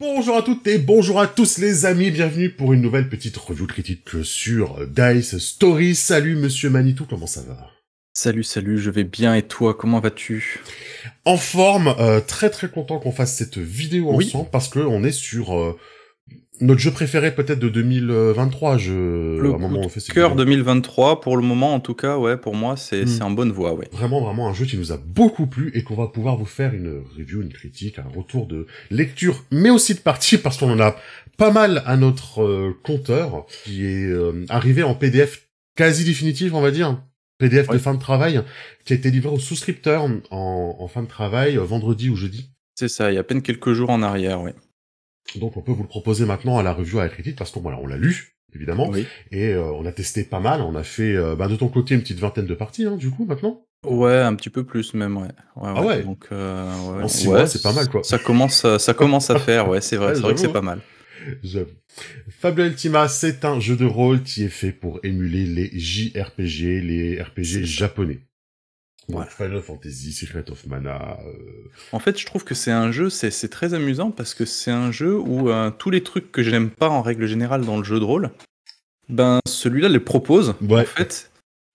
Bonjour à toutes et bonjour à tous les amis, bienvenue pour une nouvelle petite review critique sur Dice Story. Salut Monsieur Manitou, comment ça va? Salut, je vais bien et toi, comment vas-tu? En forme, très très content qu'on fasse cette vidéo Oui. ensemble parce que on est sur notre jeu préféré peut-être de 2023. À Le un moment coup on de fait cette cœur vidéo. 2023, pour le moment en tout cas, ouais, pour moi c'est en bonne voie, ouais. Vraiment un jeu qui nous a beaucoup plu et qu'on va pouvoir vous faire une review, une critique, un retour de lecture, mais aussi de partie parce qu'on en a pas mal à notre compteur qui est arrivé en PDF quasi définitif, on va dire. PDF de Ouais. fin de travail qui a été livré aux souscripteurs en fin de travail vendredi ou jeudi. C'est ça, il y a à peine quelques jours en arrière, ouais. Donc on peut vous le proposer maintenant à la review, à la critique parce qu'on voilà, on l'a lu évidemment Oui. et on a testé pas mal. On a fait de ton côté une petite vingtaine de parties du coup maintenant. Ouais, un petit peu plus même, ouais. Ah ouais. Donc, En 6 mois, c'est pas mal, quoi. ça commence à faire, ouais, c'est vrai, Ouais, c'est vrai que c'est j'avoue. pas mal. J'avoue. Fabula Ultima, c'est un jeu de rôle qui est fait pour émuler les JRPG, les RPG C'est ça. japonais. Donc Voilà. Final Fantasy, Secret of Mana. En fait, je trouve que c'est un jeu, c'est très amusant parce que c'est un jeu où tous les trucs que je n'aime pas en règle générale dans le jeu de rôle, ben celui-là les propose, Ouais. en fait.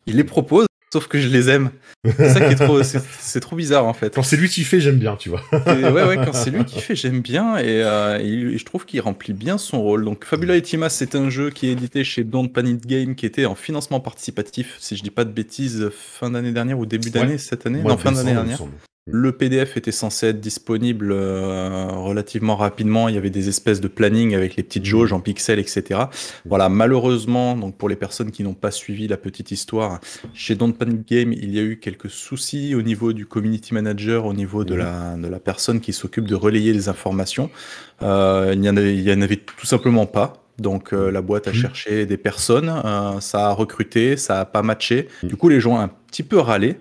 Il les propose, sauf que je les aime. C'est ça qui est trop, c'est trop bizarre en fait. Quand c'est lui qui fait, j'aime bien, tu vois. Ouais, quand c'est lui qui fait, j'aime bien et je trouve qu'il remplit bien son rôle. Donc Fabula Ultima, c'est un jeu qui est édité chez Don't Panic Game, qui était en financement participatif, si je dis pas de bêtises, fin d'année dernière ou début d'année cette année, non, fin d'année dernière. Le PDF était censé être disponible relativement rapidement. Il y avait des espèces de planning avec les petites jauges en pixels, etc. Voilà, malheureusement, donc pour les personnes qui n'ont pas suivi la petite histoire, chez Don't Panic Game, il y a eu quelques soucis au niveau du community manager, au niveau de la personne qui s'occupe de relayer les informations. Il y en avait tout simplement pas. Donc la boîte a cherché des personnes, ça a recruté, ça a pas matché. Du coup, les gens ont un petit peu râlé.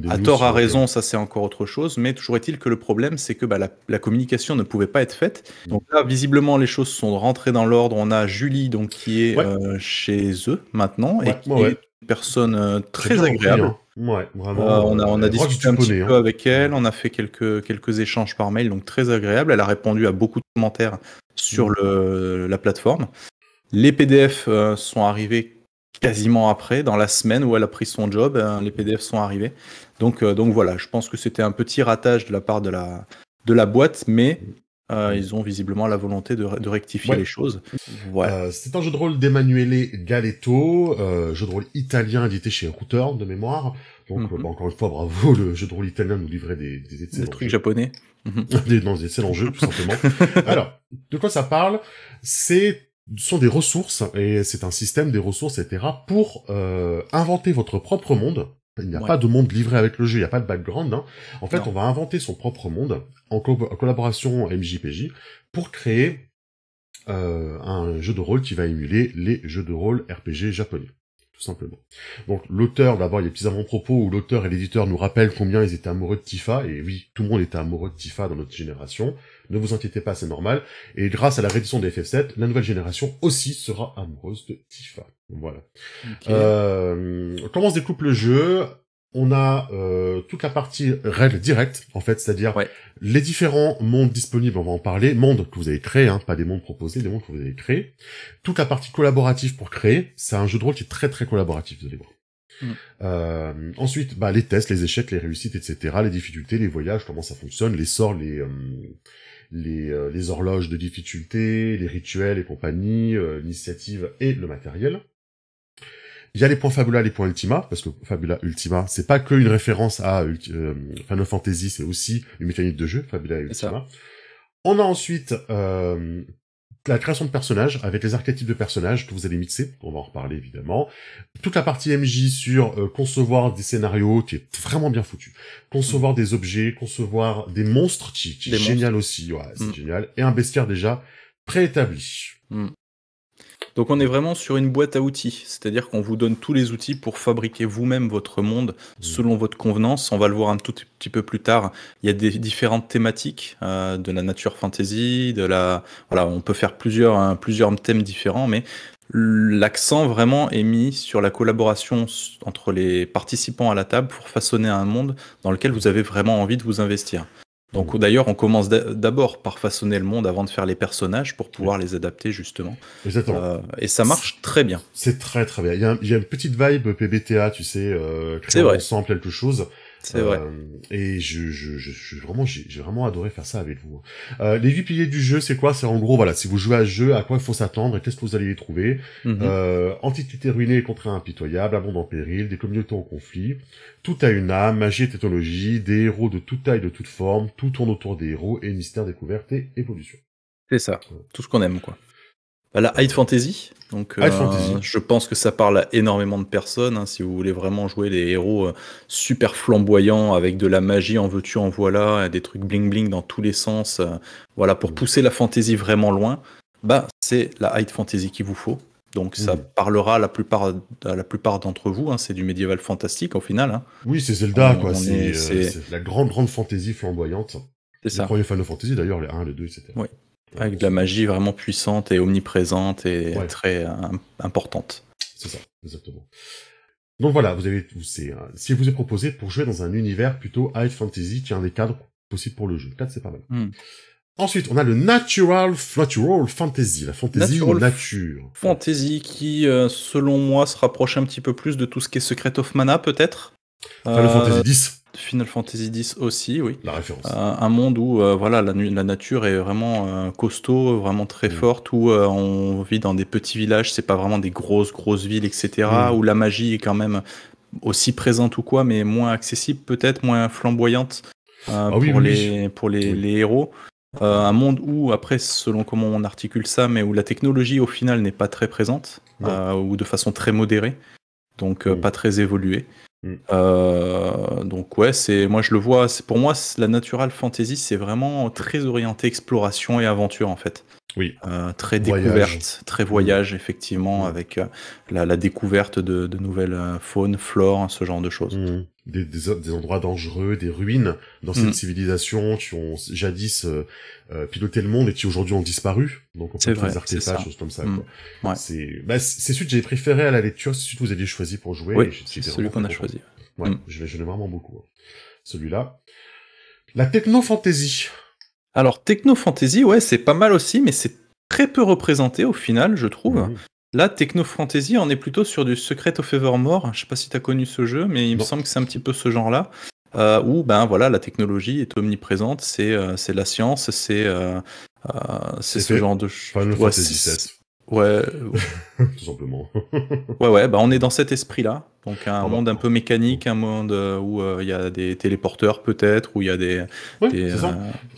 À tort, à raison, ça c'est encore autre chose, mais toujours est-il que le problème c'est que la communication ne pouvait pas être faite. Donc là, visiblement, les choses sont rentrées dans l'ordre. On a Julie donc qui est chez eux maintenant et qui est une personne très agréable. Ouais, vraiment. On a discuté un petit peu avec elle, on a fait quelques échanges par mail, donc très agréable. Elle a répondu à beaucoup de commentaires sur la plateforme. Les PDF sont arrivés quasiment après, dans la semaine où elle a pris son job, les PDF sont arrivés. Donc voilà, je pense que c'était un petit ratage de la part de la boîte, mais ils ont visiblement la volonté de rectifier les choses. Ouais. C'est un jeu de rôle d'Emanuele Galetto, jeu de rôle italien édité chez Router de mémoire. Donc encore une fois, bravo, le jeu de rôle italien nous livrait des excellents trucs japonais. des excellents jeux, tout simplement. Alors, de quoi ça parle? Sont des ressources, et c'est un système des ressources, etc., pour inventer votre propre monde. Il n'y a pas de monde livré avec le jeu, il n'y a pas de background. En fait, on va inventer son propre monde en collaboration MJPJ pour créer un jeu de rôle qui va émuler les jeux de rôle RPG japonais. Tout simplement. Donc l'auteur, d'abord il y a des petits avant-propos où l'auteur et l'éditeur nous rappellent combien ils étaient amoureux de Tifa, et oui, tout le monde était amoureux de Tifa dans notre génération, ne vous inquiétez pas, c'est normal, et grâce à la réédition des FF7, la nouvelle génération aussi sera amoureuse de Tifa. Voilà. Comment se découpe le jeu? On a toute la partie règles directes, en fait, c'est-à-dire les différents mondes disponibles, on va en parler, mondes que vous avez créés, pas des mondes proposés, des mondes que vous avez créés. Toute la partie collaborative pour créer, c'est un jeu de rôle qui est très très collaboratif, vous allez voir. Ensuite, les tests, les échecs, les réussites, etc., les difficultés, les voyages, comment ça fonctionne, les sorts, les horloges de difficulté, les rituels et compagnie, l'initiative et le matériel. Il y a les points Fabula, les points Ultima, parce que Fabula Ultima, c'est pas que une référence à Final Fantasy, c'est aussi une mécanique de jeu, Fabula et Ultima. On a ensuite la création de personnages, avec les archétypes de personnages que vous allez mixer, on va en reparler évidemment. Toute la partie MJ sur concevoir des scénarios, qui est vraiment bien foutu. Concevoir des objets, concevoir des monstres, qui est génial aussi, c'est génial. Et un bestiaire déjà préétabli. Donc on est vraiment sur une boîte à outils, c'est-à-dire qu'on vous donne tous les outils pour fabriquer vous-même votre monde selon votre convenance. On va le voir un tout petit peu plus tard. Il y a des différentes thématiques de la nature fantasy, on peut faire plusieurs thèmes différents, mais l'accent vraiment est mis sur la collaboration entre les participants à la table pour façonner un monde dans lequel vous avez vraiment envie de vous investir. Donc d'ailleurs, on commence d'abord par façonner le monde avant de faire les personnages pour pouvoir les adapter justement. Exactement. Et ça marche très bien. C'est très très bien. Il y a une petite vibe PBTA, tu sais, créer ensemble quelque chose. C'est vrai. Et j'ai vraiment adoré faire ça avec vous. Les 8 piliers du jeu, c'est quoi? C'est en gros, voilà, si vous jouez à ce jeu, à quoi il faut s'attendre et qu'est-ce que vous allez y trouver. Antiquité ruinée et contrat impitoyable, un monde en péril, des communautés en conflit. Tout a une âme, magie et technologie, des héros de toute taille, de toute forme, tout tourne autour des héros et mystère, découverte et évolution. C'est ça, tout ce qu'on aime, quoi. La High Fantasy, donc je pense que ça parle à énormément de personnes, hein, si vous voulez vraiment jouer les héros super flamboyants avec de la magie en veux-tu en voilà, des trucs bling bling dans tous les sens, voilà, pour pousser la fantasy vraiment loin, c'est la High Fantasy qu'il vous faut. Donc ça parlera à la plupart d'entre vous, hein, c'est du médiéval fantastique au final. Hein. Oui, c'est Zelda, quoi, c'est la grande fantasy flamboyante. C'est ça. Le premier Final Fantasy d'ailleurs, les 1, les 2, etc. Oui. Avec de la magie vraiment puissante et omniprésente et très importante. C'est ça, exactement. Donc voilà, si vous est proposé pour jouer dans un univers plutôt high fantasy, qui est un des cadres possibles pour le jeu. 4, c'est pas mal. Ensuite, on a le natural fantasy, la fantasy ou nature. Fantasy qui, selon moi, se rapproche un petit peu plus de tout ce qui est Secret of Mana, peut-être. Final Fantasy X. Final Fantasy X aussi, oui. La référence. Un monde où voilà, la nature est vraiment costaud, vraiment très forte, où on vit dans des petits villages, c'est pas vraiment des grosses villes, etc. Où la magie est quand même aussi présente ou quoi, mais moins accessible peut-être, moins flamboyante pour les héros. Un monde où, après, selon comment on articule ça, mais où la technologie au final n'est pas très présente, ou de façon très modérée, donc pas très évoluée. Donc ouais, moi je le vois, pour moi la natural fantasy c'est vraiment très orienté exploration et aventure en fait. Oui. Très découverte, très voyage effectivement, avec la découverte de nouvelles faunes, flore, ce genre de choses. Des endroits dangereux, des ruines d'anciennes civilisations qui ont jadis piloté le monde et qui aujourd'hui ont disparu. Donc on peut trouver des artefacts, choses comme ça. Quoi. C'est celui que j'ai préféré à la lecture, c'est celui que vous aviez choisi pour jouer. Oui, c'est celui qu'on a choisi. Ouais, je l'aime vraiment beaucoup. Celui-là. La techno-fantasy. Alors, techno-fantasy, ouais, c'est pas mal aussi, mais c'est très peu représenté au final, je trouve. Là, techno-fantasy, on est plutôt sur du Secret of Evermore. Je sais pas si t'as connu ce jeu, mais il me semble que c'est un petit peu ce genre-là. Où, voilà, la technologie est omniprésprésente, c'est la science, c'est ce genre de choses. Final Fantasy VII. Ouais. Tout simplement. On est dans cet esprit-là. Donc un monde un peu mécanique, un monde où il y a des téléporteurs peut-être, où il y a des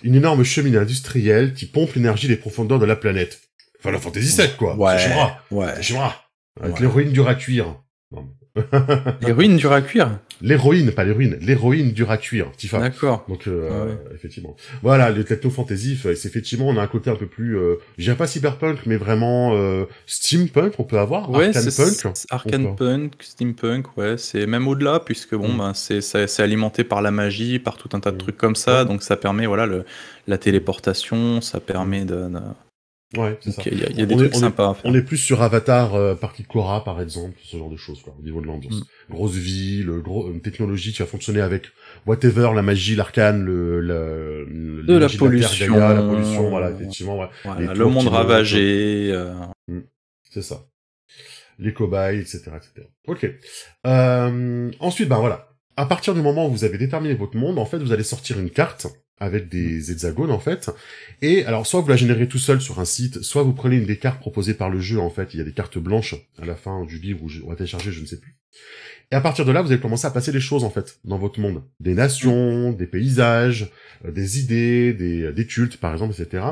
une énorme cheminée industrielle qui pompe l'énergie des profondeurs de la planète. Final Fantasy VII, quoi. C'est Shimra. Avec l'héroïne dure à cuire. L'héroïne dure à cuire. L'héroïne, pas l'héroïne. L'héroïne dure à cuire, Tifa. D'accord. Donc, effectivement. Voilà, le techno-fantasy, c'est effectivement, on a un côté un peu plus, je dirais pas cyberpunk, mais vraiment, steampunk, on peut avoir. Ouais, arcane punk, steampunk, ouais, c'est même au-delà, puisque c'est alimenté par la magie, par tout un tas de trucs comme ça, donc ça permet, voilà, la téléportation, ça permet de... Ouais, c'est ça. Il y a des trucs sympas à faire. On est plus sur Avatar, Partie de Korra, par exemple, ce genre de choses, quoi, au niveau de l'ambiance. Grosse ville, une technologie qui va fonctionner avec whatever, la magie, l'arcane, la pollution. La pollution, voilà, effectivement, ouais. Voilà, le monde ravagé. C'est ça. Les cobayes, etc., etc. Ok. Ensuite, voilà. À partir du moment où vous avez déterminé votre monde, en fait, vous allez sortir une carte avec des hexagones, en fait. Et alors, soit vous la générez tout seul sur un site, soit vous prenez une des cartes proposées par le jeu, en fait. Il y a des cartes blanches à la fin du livre où on va télécharger, je ne sais plus. Et à partir de là, vous allez commencer à passer des choses, en fait, dans votre monde. Des nations, des paysages, des idées, des cultes, par exemple, etc.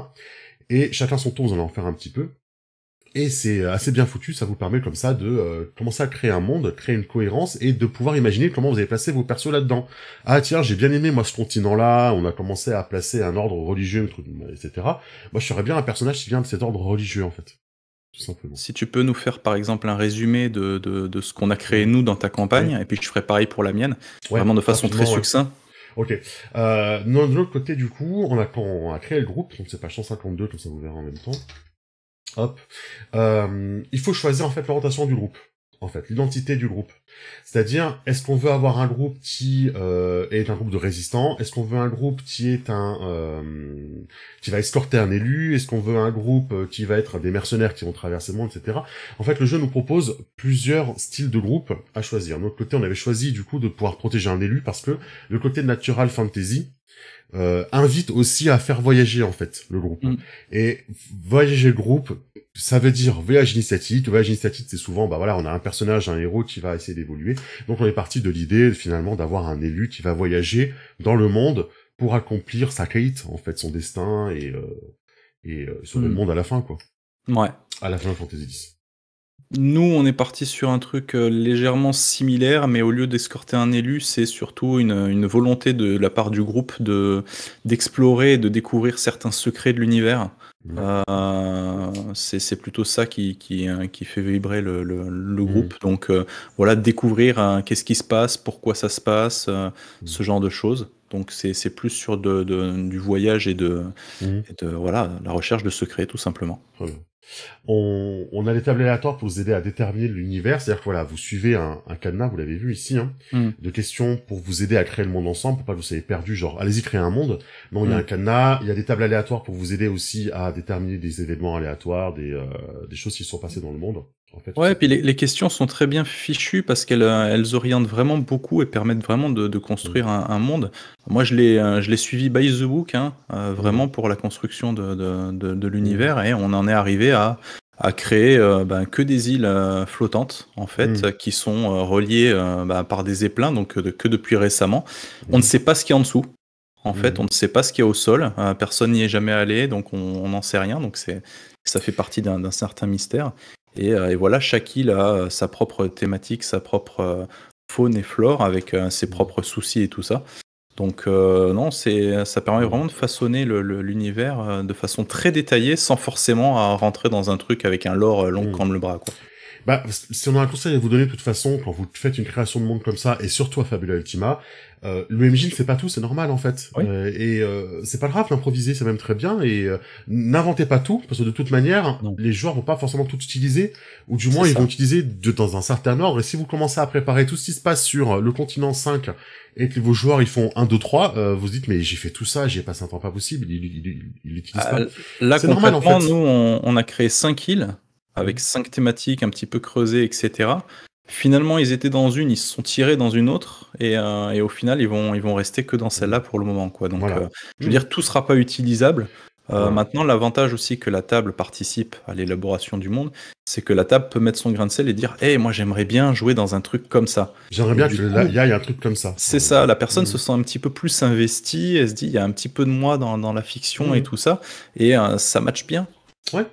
Et chacun son tour, vous allez en faire un petit peu. Et c'est assez bien foutu, ça vous permet comme ça de commencer à créer un monde, créer une cohérence et de pouvoir imaginer comment vous allez placer vos persos là-dedans. Ah tiens, j'ai bien aimé moi ce continent-là, on a commencé à placer un ordre religieux, etc. Moi je ferais bien un personnage qui vient de cet ordre religieux en fait. Tout simplement. Si tu peux nous faire par exemple un résumé de ce qu'on a créé nous dans ta campagne, et puis je ferai pareil pour la mienne, vraiment de façon très succincte. Ok. De l'autre côté du coup, on a créé le groupe, donc c'est page 152, comme ça vous verrez en même temps. Hop. Il faut choisir en fait l'orientation du groupe. en fait, l'identité du groupe. C'est-à-dire, est-ce qu'on veut avoir un groupe qui est un groupe de résistants? Est-ce qu'on veut un groupe qui est qui va escorter un élu? Est-ce qu'on veut un groupe qui va être des mercenaires qui vont traverser le monde, etc. En fait, le jeu nous propose plusieurs styles de groupes à choisir. De notre côté, on avait choisi du coup de pouvoir protéger un élu parce que le côté natural fantasy invite aussi à faire voyager en fait le groupe. Et voyager le groupe, ça veut dire voyage initiatique. Voyage initiatique, c'est souvent, bah voilà, on a un personnage, un héros qui va essayer d'évoluer. Donc on est parti de l'idée finalement d'avoir un élu qui va voyager dans le monde pour accomplir sa quête, en fait, son destin et sauver le monde à la fin, quoi. Ouais. À la fin de Fantasy X. Nous, on est parti sur un truc légèrement similaire, mais au lieu d'escorter un élu, c'est surtout une volonté de la part du groupe d'explorer et de découvrir certains secrets de l'univers. C'est plutôt ça qui fait vibrer le groupe. Donc voilà, découvrir qu'est-ce qui se passe, pourquoi ça se passe, ce genre de choses. Donc c'est plus sur du voyage et de voilà, la recherche de secrets, tout simplement. Très bien. On a des tables aléatoires pour vous aider à déterminer l'univers, c'est-à-dire que voilà, vous suivez un cadenas, vous l'avez vu ici, de questions pour vous aider à créer le monde ensemble, pour pas que vous soyez perdu, genre allez-y créer un monde. Non, il y a un cadenas, il y a des tables aléatoires pour vous aider aussi à déterminer des événements aléatoires, des choses qui se sont passées dans le monde. En fait, ouais, puis les questions sont très bien fichues parce qu'elles orientent vraiment beaucoup et permettent vraiment de construire un monde. Moi, je l'ai suivi by the book, vraiment pour la construction de l'univers, et on en est arrivé à créer que des îles flottantes, en fait, qui sont reliées par des éplins, donc que depuis récemment. On ne sait pas ce qu'il y a en dessous. En fait, on ne sait pas ce qu'il y a au sol. Personne n'y est jamais allé, donc on n'en sait rien. Donc ça fait partie d'un certain mystère. Et voilà, chaque île a sa propre thématique, sa propre faune et flore, avec ses propres soucis et tout ça. Donc non, ça permet vraiment de façonner l'univers de façon très détaillée, sans forcément à rentrer dans un truc avec un lore long comme le bras, quoi. Bah, si on a un conseil à vous donner de toute façon, quand vous faites une création de monde comme ça, et surtout à Fabula Ultima, le MJ ne fait pas tout, c'est normal en fait. Oui. C'est pas grave d'improviser, c'est même très bien, et n'inventez pas tout, parce que de toute manière, les joueurs vont pas forcément tout utiliser, ou du moins ils vont utiliser dans un certain ordre, et si vous commencez à préparer tout ce qui se passe sur le continent 5, et que vos joueurs ils font 1, 2, 3, vous vous dites mais j'ai fait tout ça, j'y ai passé un temps pas possible, il l'utilise pas. Là c'est normal en fait. Nous on a créé 5 îles, avec 5 thématiques un petit peu creusées, etc. Finalement, ils étaient dans une, ils se sont tirés dans une autre, et au final, ils vont rester que dans celle-là pour le moment, quoi. Donc, Voilà. je veux dire, tout sera pas utilisable. Maintenant, l'avantage aussi que la table participe à l'élaboration du monde, c'est que la table peut mettre son grain de sel et dire, moi, j'aimerais bien jouer dans un truc comme ça. J'aimerais bien que là, il y a un truc comme ça. C'est ça. La personne se sent un petit peu plus investie. Elle se dit, il y a un petit peu de moi dans la fiction et tout ça, et ça matche bien. Ouais.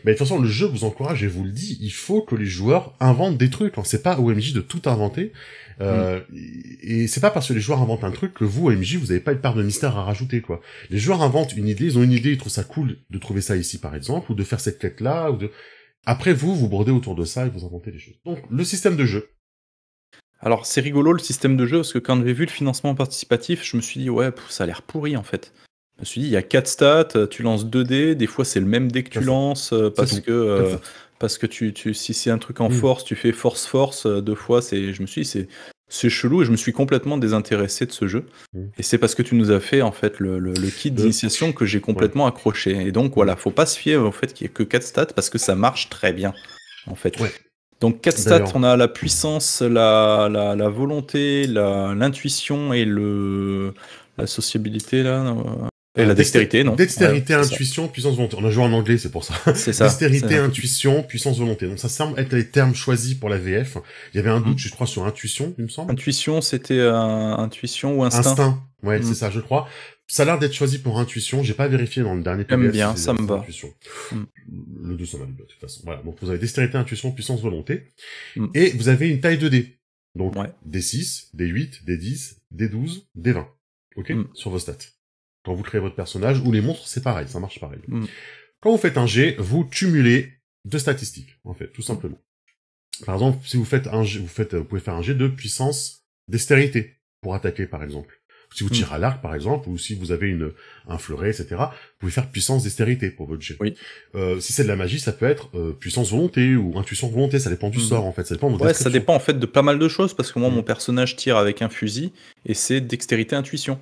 Mais de toute façon, le jeu vous encourage et vous le dit, il faut que les joueurs inventent des trucs. C'est pas au MJ de tout inventer. Et c'est pas parce que les joueurs inventent un truc que vous, MJ, vous avez pas une part de mystère à rajouter, quoi. Les joueurs inventent une idée, ils ont une idée, ils trouvent ça cool de trouver ça ici, par exemple, ou de faire cette quête-là, ou de... Après, vous brodez autour de ça et vous inventez des choses. Donc, le système de jeu. Alors, c'est rigolo, le système de jeu, parce que quand j'ai vu le financement participatif, je me suis dit, ouais, ça a l'air pourri, en fait. Je me suis dit, il y a 4 stats, tu lances 2 dés, des fois c'est le même dé que tu lances, parce que si c'est un truc en force, tu fais force, 2 fois, je me suis dit, c'est chelou, et je me suis complètement désintéressé de ce jeu. Et c'est parce que tu nous as fait, en fait, le kit d'initiation que j'ai complètement accroché. Et donc, voilà, faut pas se fier au fait qu'il y ait que 4 stats, parce que ça marche très bien, en fait. Ouais. Donc 4 stats, on a la puissance, la volonté, l'intuition et la sociabilité, là... Et la dextérité, non? Dextérité, intuition, puissance, volonté. On a joué en anglais, c'est pour ça. C'est ça. Dextérité, intuition, puissance, volonté. Donc ça semble être les termes choisis pour la VF. Il y avait un doute, je crois, sur intuition, il me semble. Intuition, c'était intuition ou instinct. Instinct, ouais, c'est ça, je crois. Ça a l'air d'être choisi pour intuition. J'ai pas vérifié dans le dernier PDF. J'aime bien, ça me va. Le 2, ça m'a de toute façon. Voilà. Donc vous avez dextérité, intuition, puissance, volonté. Et vous avez une taille de dés. Donc, D6, D8, D10, D12, D20. Ok? Sur vos stats. Quand vous créez votre personnage, ou les monstres, c'est pareil, ça marche pareil. Quand vous faites un jet, vous cumulez 2 statistiques, en fait, tout simplement. Par exemple, si vous faites vous pouvez faire un jet de puissance dextérité pour attaquer, par exemple. Si vous tirez à l'arc, par exemple, ou si vous avez un fleuret, etc., vous pouvez faire puissance dextérité pour votre jet. Oui. Si c'est de la magie, ça peut être puissance volonté ou intuition volonté, ça dépend du sort, en fait, ça dépend de votre Ouais, ça description. dépend en fait de pas mal de choses, parce que moi, mon personnage tire avec un fusil, et c'est dextérité intuition.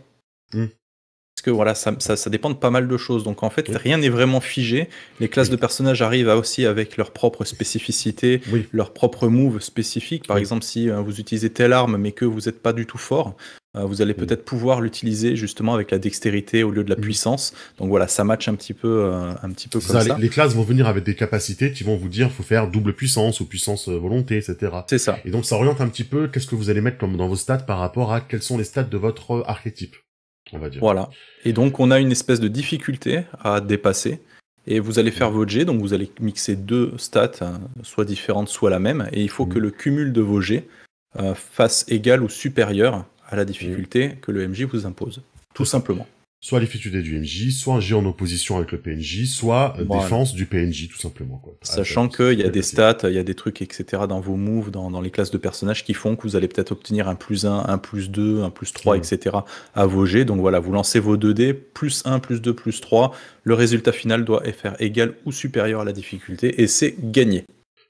Parce que voilà, ça dépend de pas mal de choses. Donc en fait, rien n'est vraiment figé. Les classes de personnages arrivent aussi avec leurs propres spécificités, leurs propres moves spécifiques. Par exemple, si vous utilisez telle arme, mais que vous n'êtes pas du tout fort, vous allez peut-être pouvoir l'utiliser justement avec la dextérité au lieu de la puissance. Donc voilà, ça match un petit peu comme ça. Les classes vont venir avec des capacités qui vont vous dire faut faire double puissance ou puissance volonté, etc. C'est ça. Et donc ça oriente un petit peu qu'est-ce que vous allez mettre comme dans vos stats par rapport à quels sont les stats de votre archétype, on va dire. Voilà. Et donc on a une espèce de difficulté à dépasser. Et vous allez faire votre jet, donc vous allez mixer deux stats, soit différentes, soit la même. Et il faut que le cumul de vos jets fasse égal ou supérieur à la difficulté que le MJ vous impose. Tout simplement. Soit la difficulté du MJ, soit un jet en opposition avec le PNJ, soit défense du PNJ, tout simplement, quoi. Sachant qu'il y a des stats, il y a des trucs, etc. dans vos moves, dans les classes de personnages qui font que vous allez peut-être obtenir un +1, un +2, un +3, etc. à vos jets. Donc voilà, vous lancez vos 2 dés, +1, +2, +3. Le résultat final doit faire égal ou supérieur à la difficulté, et c'est gagné.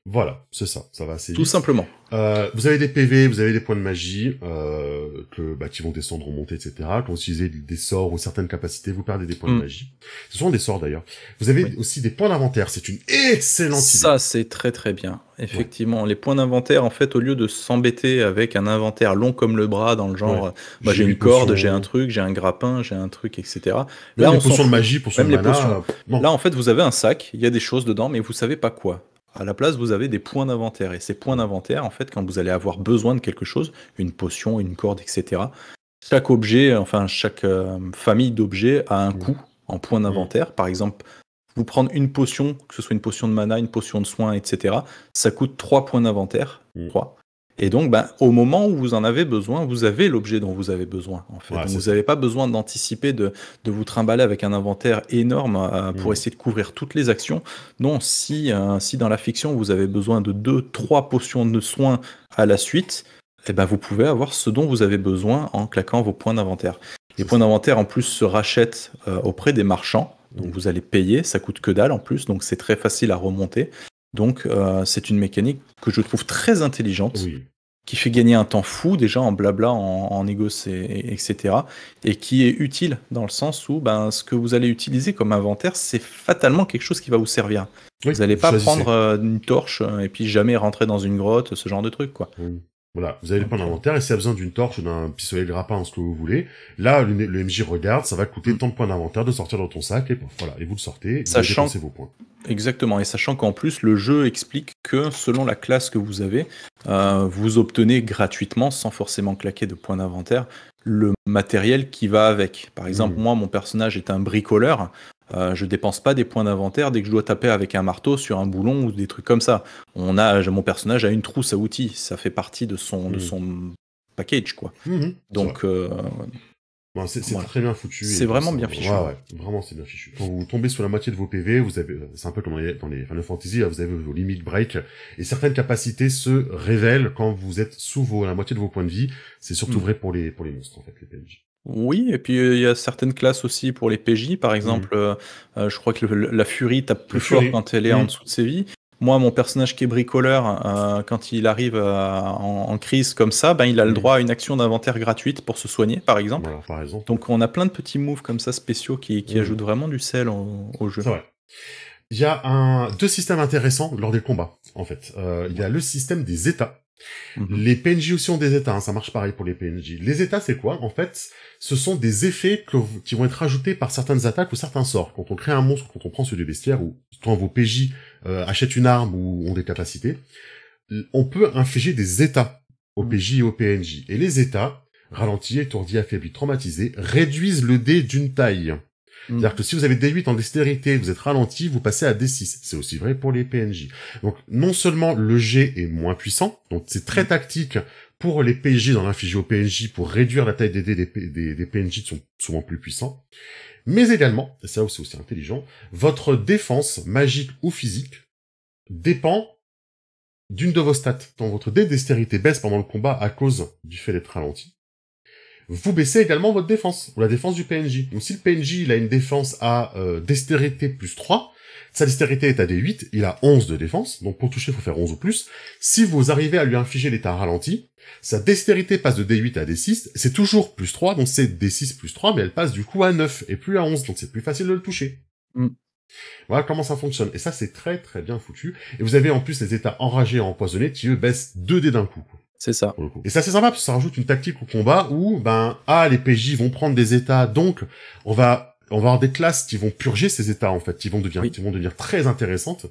Voilà, c'est ça, ça va assez vite. Tout simplement. Vous avez des PV, vous avez des points de magie qui vont descendre, remonter, etc. Quand vous utilisez des sorts ou certaines capacités, vous perdez des points de magie. Ce sont des sorts d'ailleurs. Vous avez aussi des points d'inventaire, c'est une excellente idée. Ça, c'est très très bien. Effectivement, les points d'inventaire, en fait, au lieu de s'embêter avec un inventaire long comme le bras, dans le genre, j'ai une corde, j'ai un truc, j'ai un grappin, j'ai un truc, etc. Là, les potions de magie, potions de mana. Là, en fait, vous avez un sac, il y a des choses dedans, mais vous savez pas quoi. À la place, vous avez des points d'inventaire. Et ces points d'inventaire, en fait, quand vous allez avoir besoin de quelque chose, une potion, une corde, etc., chaque objet, enfin, chaque famille d'objets a un coût en points d'inventaire. Par exemple, vous prendre une potion, que ce soit une potion de mana, une potion de soin, etc., ça coûte 3 points d'inventaire. 3. Et donc, au moment où vous en avez besoin, vous avez l'objet dont vous avez besoin. En fait. Donc, vous n'avez pas besoin d'anticiper, de vous trimballer avec un inventaire énorme pour essayer de couvrir toutes les actions. Non, si dans la fiction, vous avez besoin de 2-3 potions de soins à la suite, vous pouvez avoir ce dont vous avez besoin en claquant vos points d'inventaire. Les points d'inventaire, en plus, se rachètent auprès des marchands. Donc, vous allez payer, ça coûte que dalle en plus, donc c'est très facile à remonter. Donc, c'est une mécanique que je trouve très intelligente, qui fait gagner un temps fou, déjà en blabla, en négoce, etc. Et qui est utile dans le sens où ce que vous allez utiliser comme inventaire, c'est fatalement quelque chose qui va vous servir. Vous n'allez pas prendre une torche et puis jamais rentrer dans une grotte, ce genre de truc, quoi. Voilà, vous avez les points d'inventaire, et s'il y a besoin d'une torche ou d'un pistolet de grappin, ce que vous voulez, là, le MJ regarde, ça va coûter tant de points d'inventaire de sortir dans ton sac, et voilà, et vous le sortez, vous dépensez vos points. Exactement, et sachant qu'en plus, le jeu explique que selon la classe que vous avez, vous obtenez gratuitement, sans forcément claquer de points d'inventaire, le matériel qui va avec. Par exemple, moi, mon personnage est un bricoleur, je dépense pas des points d'inventaire dès que je dois taper avec un marteau sur un boulon ou des trucs comme ça. Mon personnage a une trousse à outils, ça fait partie de son package, quoi. Donc, c'est très bien foutu. C'est vraiment bien fichu. Ouais, vraiment c'est bien fichu. Quand vous tombez sur la moitié de vos PV, c'est un peu comme dans les Final Fantasy, vous avez vos limit break, et certaines capacités se révèlent quand vous êtes sous la moitié de vos points de vie. C'est surtout vrai pour les monstres, en fait, les PNJ. Oui, et puis il y a certaines classes aussi pour les PJ, par exemple, je crois que la furie tape plus fort quand elle est en dessous de ses vies. Moi, mon personnage qui est bricoleur, quand il arrive en crise comme ça, il a le droit à une action d'inventaire gratuite pour se soigner, par exemple. Voilà, par exemple. Donc on a plein de petits moves comme ça spéciaux qui ajoutent vraiment du sel au jeu. C'est vrai. Il y a deux systèmes intéressants lors des combats, en fait. Il y a le système des états. Les PNJ aussi ont des états, ça marche pareil pour les PNJ. Les états, c'est quoi? En fait, ce sont des effets qui vont être rajoutés par certaines attaques ou certains sorts. Quand on crée un monstre, quand on prend celui du bestiaire, ou quand vos PJ achètent une arme ou ont des capacités, on peut infliger des états aux PJ et aux PNJ. Et les états, ralenti, étourdi, affaibli, traumatisé, réduisent le dé d'une taille. C'est-à-dire que si vous avez D8 en dextérité, vous êtes ralenti, vous passez à D6. C'est aussi vrai pour les PNJ. Donc, non seulement le G est moins puissant, donc c'est très tactique pour les PJ dans l'infliger aux PNJ pour réduire la taille des dés des PNJ qui sont souvent plus puissants, mais également, et ça c'est aussi intelligent, votre défense magique ou physique dépend d'une de vos stats. Quand votre dé de dextérité baisse pendant le combat à cause du fait d'être ralenti, vous baissez également votre défense, ou la défense du PNJ. Donc si le PNJ il a une défense à dextérité plus 3, sa dextérité est à D8, il a 11 de défense, donc pour toucher il faut faire 11 ou plus. Si vous arrivez à lui infliger l'état ralenti, sa dextérité passe de D8 à D6, c'est toujours plus 3, donc c'est D6 plus 3, mais elle passe du coup à 9, et plus à 11, donc c'est plus facile de le toucher. Voilà comment ça fonctionne. Et ça, c'est très très bien foutu. Et vous avez en plus les états enragés et empoisonnés qui, eux, baissent 2 dés d'un coup. C'est ça. Et ça, c'est sympa, parce que ça rajoute une tactique au combat où, les PJ vont prendre des états, donc on va avoir des classes qui vont purger ces états, en fait, qui vont devenir très intéressantes.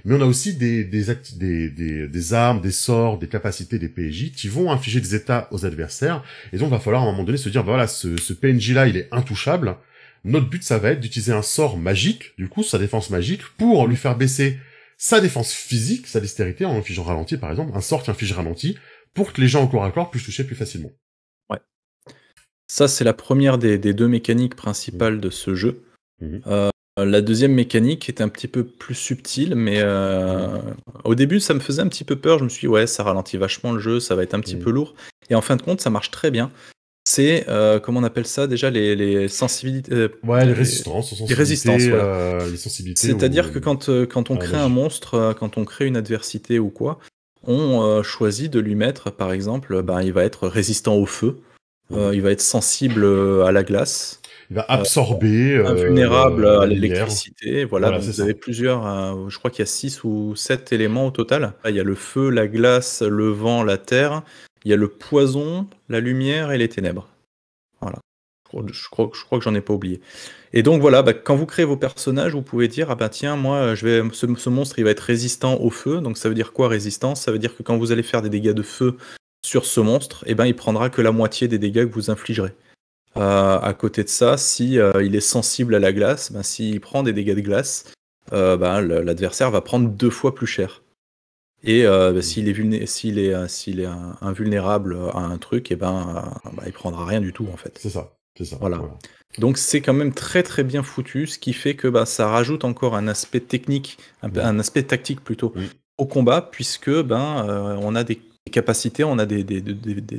Mais on a aussi des armes, des sorts, des capacités des PJ qui vont infliger des états aux adversaires. Et donc, il va falloir à un moment donné se dire, voilà, ce PNJ-là, il est intouchable. Notre but, ça va être d'utiliser un sort magique, du coup, sa défense magique, pour lui faire baisser sa défense physique, sa dextérité, en infligeant ralenti, par exemple, un sort qui inflige ralenti, pour que les gens au corps à corps puissent toucher plus facilement. Ouais. Ça, c'est la première des 2 mécaniques principales de ce jeu. La deuxième mécanique est un petit peu plus subtile, mais au début, ça me faisait un petit peu peur. Je me suis dit, ouais, ça ralentit vachement le jeu, ça va être un petit peu lourd. Et en fin de compte, ça marche très bien. C'est, comment on appelle ça déjà, les sensibilités... les résistances. Les résistances, voilà. Les sensibilités. C'est-à-dire que quand on crée un monstre, quand on crée une adversité ou quoi, on choisit de lui mettre, par exemple, il va être résistant au feu, il va être sensible à la glace. Il va absorber... invulnérable à l'électricité. Voilà, donc vous ça. avez plusieurs... je crois qu'il y a 6 ou 7 éléments au total. Il y a le feu, la glace, le vent, la terre... Il y a le poison, la lumière et les ténèbres. Voilà. Je crois que j'en ai pas oublié. Et donc voilà, quand vous créez vos personnages, vous pouvez dire tiens, moi ce monstre il va être résistant au feu. Donc ça veut dire quoi résistance? Ça veut dire que quand vous allez faire des dégâts de feu sur ce monstre, il prendra que la moitié des dégâts que vous infligerez. À côté de ça, si il est sensible à la glace, s'il prend des dégâts de glace, l'adversaire va prendre 2 fois plus cher. Et s'il est invulnérable à un truc, il prendra rien du tout en fait. C'est ça. Voilà. Donc c'est quand même très très bien foutu, ce qui fait que ça rajoute encore un aspect technique, un aspect tactique plutôt, au combat, puisque on a des capacités, on a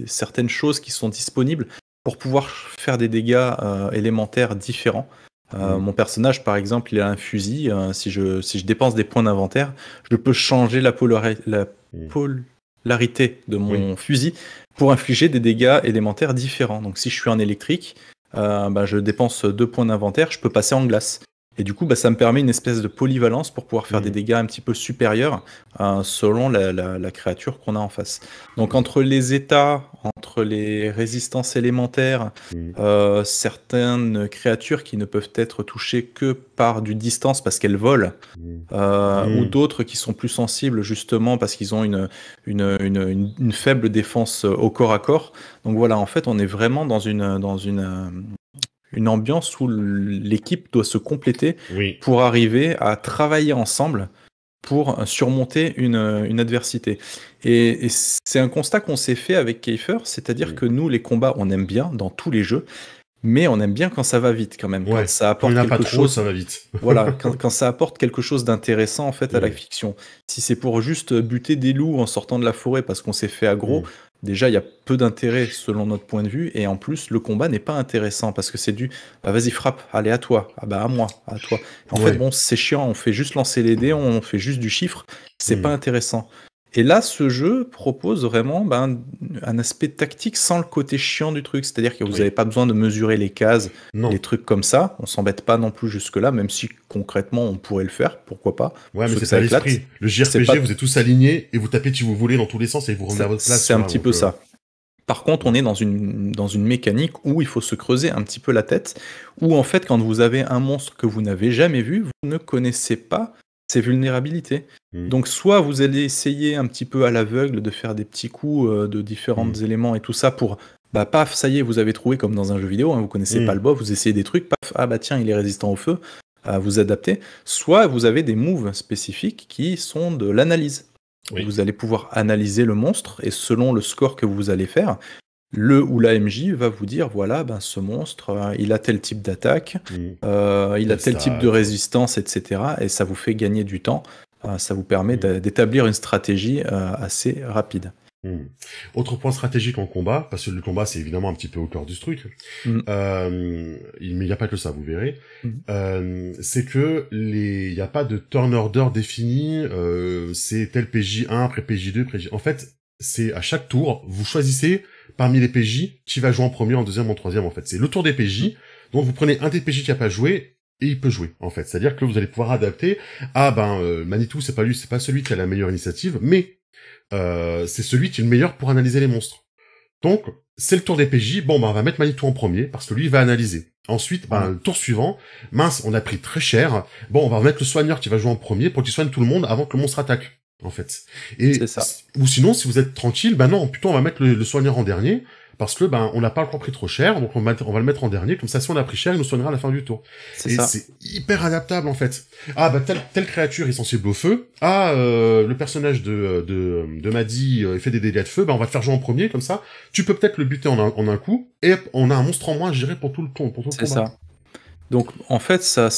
certaines choses qui sont disponibles pour pouvoir faire des dégâts élémentaires différents. Mon personnage, par exemple, il a un fusil. Si je dépense des points d'inventaire, je peux changer la polarité de mon fusil pour infliger des dégâts élémentaires différents. Donc, si je suis en électrique, je dépense 2 points d'inventaire, je peux passer en glace. Et du coup, ça me permet une espèce de polyvalence pour pouvoir faire des dégâts un petit peu supérieurs selon la créature qu'on a en face. Donc entre les états, entre les résistances élémentaires, certaines créatures qui ne peuvent être touchées que par du distance parce qu'elles volent, ou d'autres qui sont plus sensibles justement parce qu'ils ont une faible défense au corps à corps. Donc voilà, en fait, on est vraiment dans une ambiance où l'équipe doit se compléter pour arriver à travailler ensemble pour surmonter une adversité. Et c'est un constat qu'on s'est fait avec Kiefer, c'est-à-dire que nous, les combats, on aime bien dans tous les jeux, mais on aime bien quand ça va vite quand même. Quand ça apporte quelque chose, ça va vite. Voilà, quand ça apporte quelque chose d'intéressant en fait à la fiction. Si c'est pour juste buter des loups en sortant de la forêt parce qu'on s'est fait aggro, déjà il y a peu d'intérêt selon notre point de vue, et en plus le combat n'est pas intéressant parce que c'est vas-y frappe, allez à toi, à moi, à toi. En fait c'est chiant, on fait juste lancer les dés, on fait juste du chiffre, c'est pas intéressant. Et là, ce jeu propose vraiment un aspect tactique sans le côté chiant du truc. C'est-à-dire que vous n'avez pas besoin de mesurer les cases, les trucs comme ça. On s'embête pas non plus jusque-là, même si concrètement on pourrait le faire, pourquoi pas. Ouais, mais c'est ça l'esprit. Le JRPG, vous êtes tous alignés et vous tapez si vous voulez dans tous les sens et vous revenez à votre place. C'est un petit peu ça. Par contre, on est dans une mécanique où il faut se creuser un petit peu la tête, où en fait, quand vous avez un monstre que vous n'avez jamais vu, vous ne connaissez pas ses vulnérabilités. Donc soit vous allez essayer un petit peu à l'aveugle de faire des petits coups de différents éléments et tout ça pour paf, ça y est, vous avez trouvé comme dans un jeu vidéo, vous connaissez pas le boss, vous essayez des trucs, paf, tiens, il est résistant au feu, vous adaptez. Soit vous avez des moves spécifiques qui sont de l'analyse. Vous allez pouvoir analyser le monstre et selon le score que vous allez faire, le ou la MJ va vous dire voilà, ce monstre, il a tel type d'attaque, il a tel type de résistance, etc. Et ça vous fait gagner du temps. Ça vous permet d'établir une stratégie assez rapide. Autre point stratégique en combat, parce que le combat c'est évidemment un petit peu au cœur du truc, mais il n'y a pas que ça, vous verrez, c'est que il n'y a pas de turn order défini, c'est tel PJ1 après PJ2, PJ... En fait, c'est à chaque tour, vous choisissez parmi les PJ qui va jouer en premier, en deuxième, en troisième, en fait. C'est le tour des PJ, donc vous prenez un des PJ qui a pas joué, et il peut jouer, en fait. C'est-à-dire que vous allez pouvoir adapter, Manitou, c'est pas celui qui a la meilleure initiative, mais c'est celui qui est le meilleur pour analyser les monstres. Donc, c'est le tour des PJ, on va mettre Manitou en premier, parce que lui, il va analyser. Ensuite, le tour suivant, mince, on a pris très cher, on va remettre le soigneur qui va jouer en premier pour qu'il soigne tout le monde avant que le monstre attaque, en fait. Et, ou sinon, si vous êtes tranquille, non, plutôt on va mettre le soigneur en dernier, parce que on n'a pas encore pris trop cher, donc on va le mettre en dernier, comme ça si on a pris cher, il nous soignera à la fin du tour. Et c'est hyper adaptable en fait. Telle créature est sensible au feu. Le personnage de Maddy fait des dégâts de feu, on va te faire jouer en premier, comme ça. Tu peux peut-être le buter en un coup, et on a un monstre en moins à gérer pour tout le combat. C'est ça. Donc en fait ça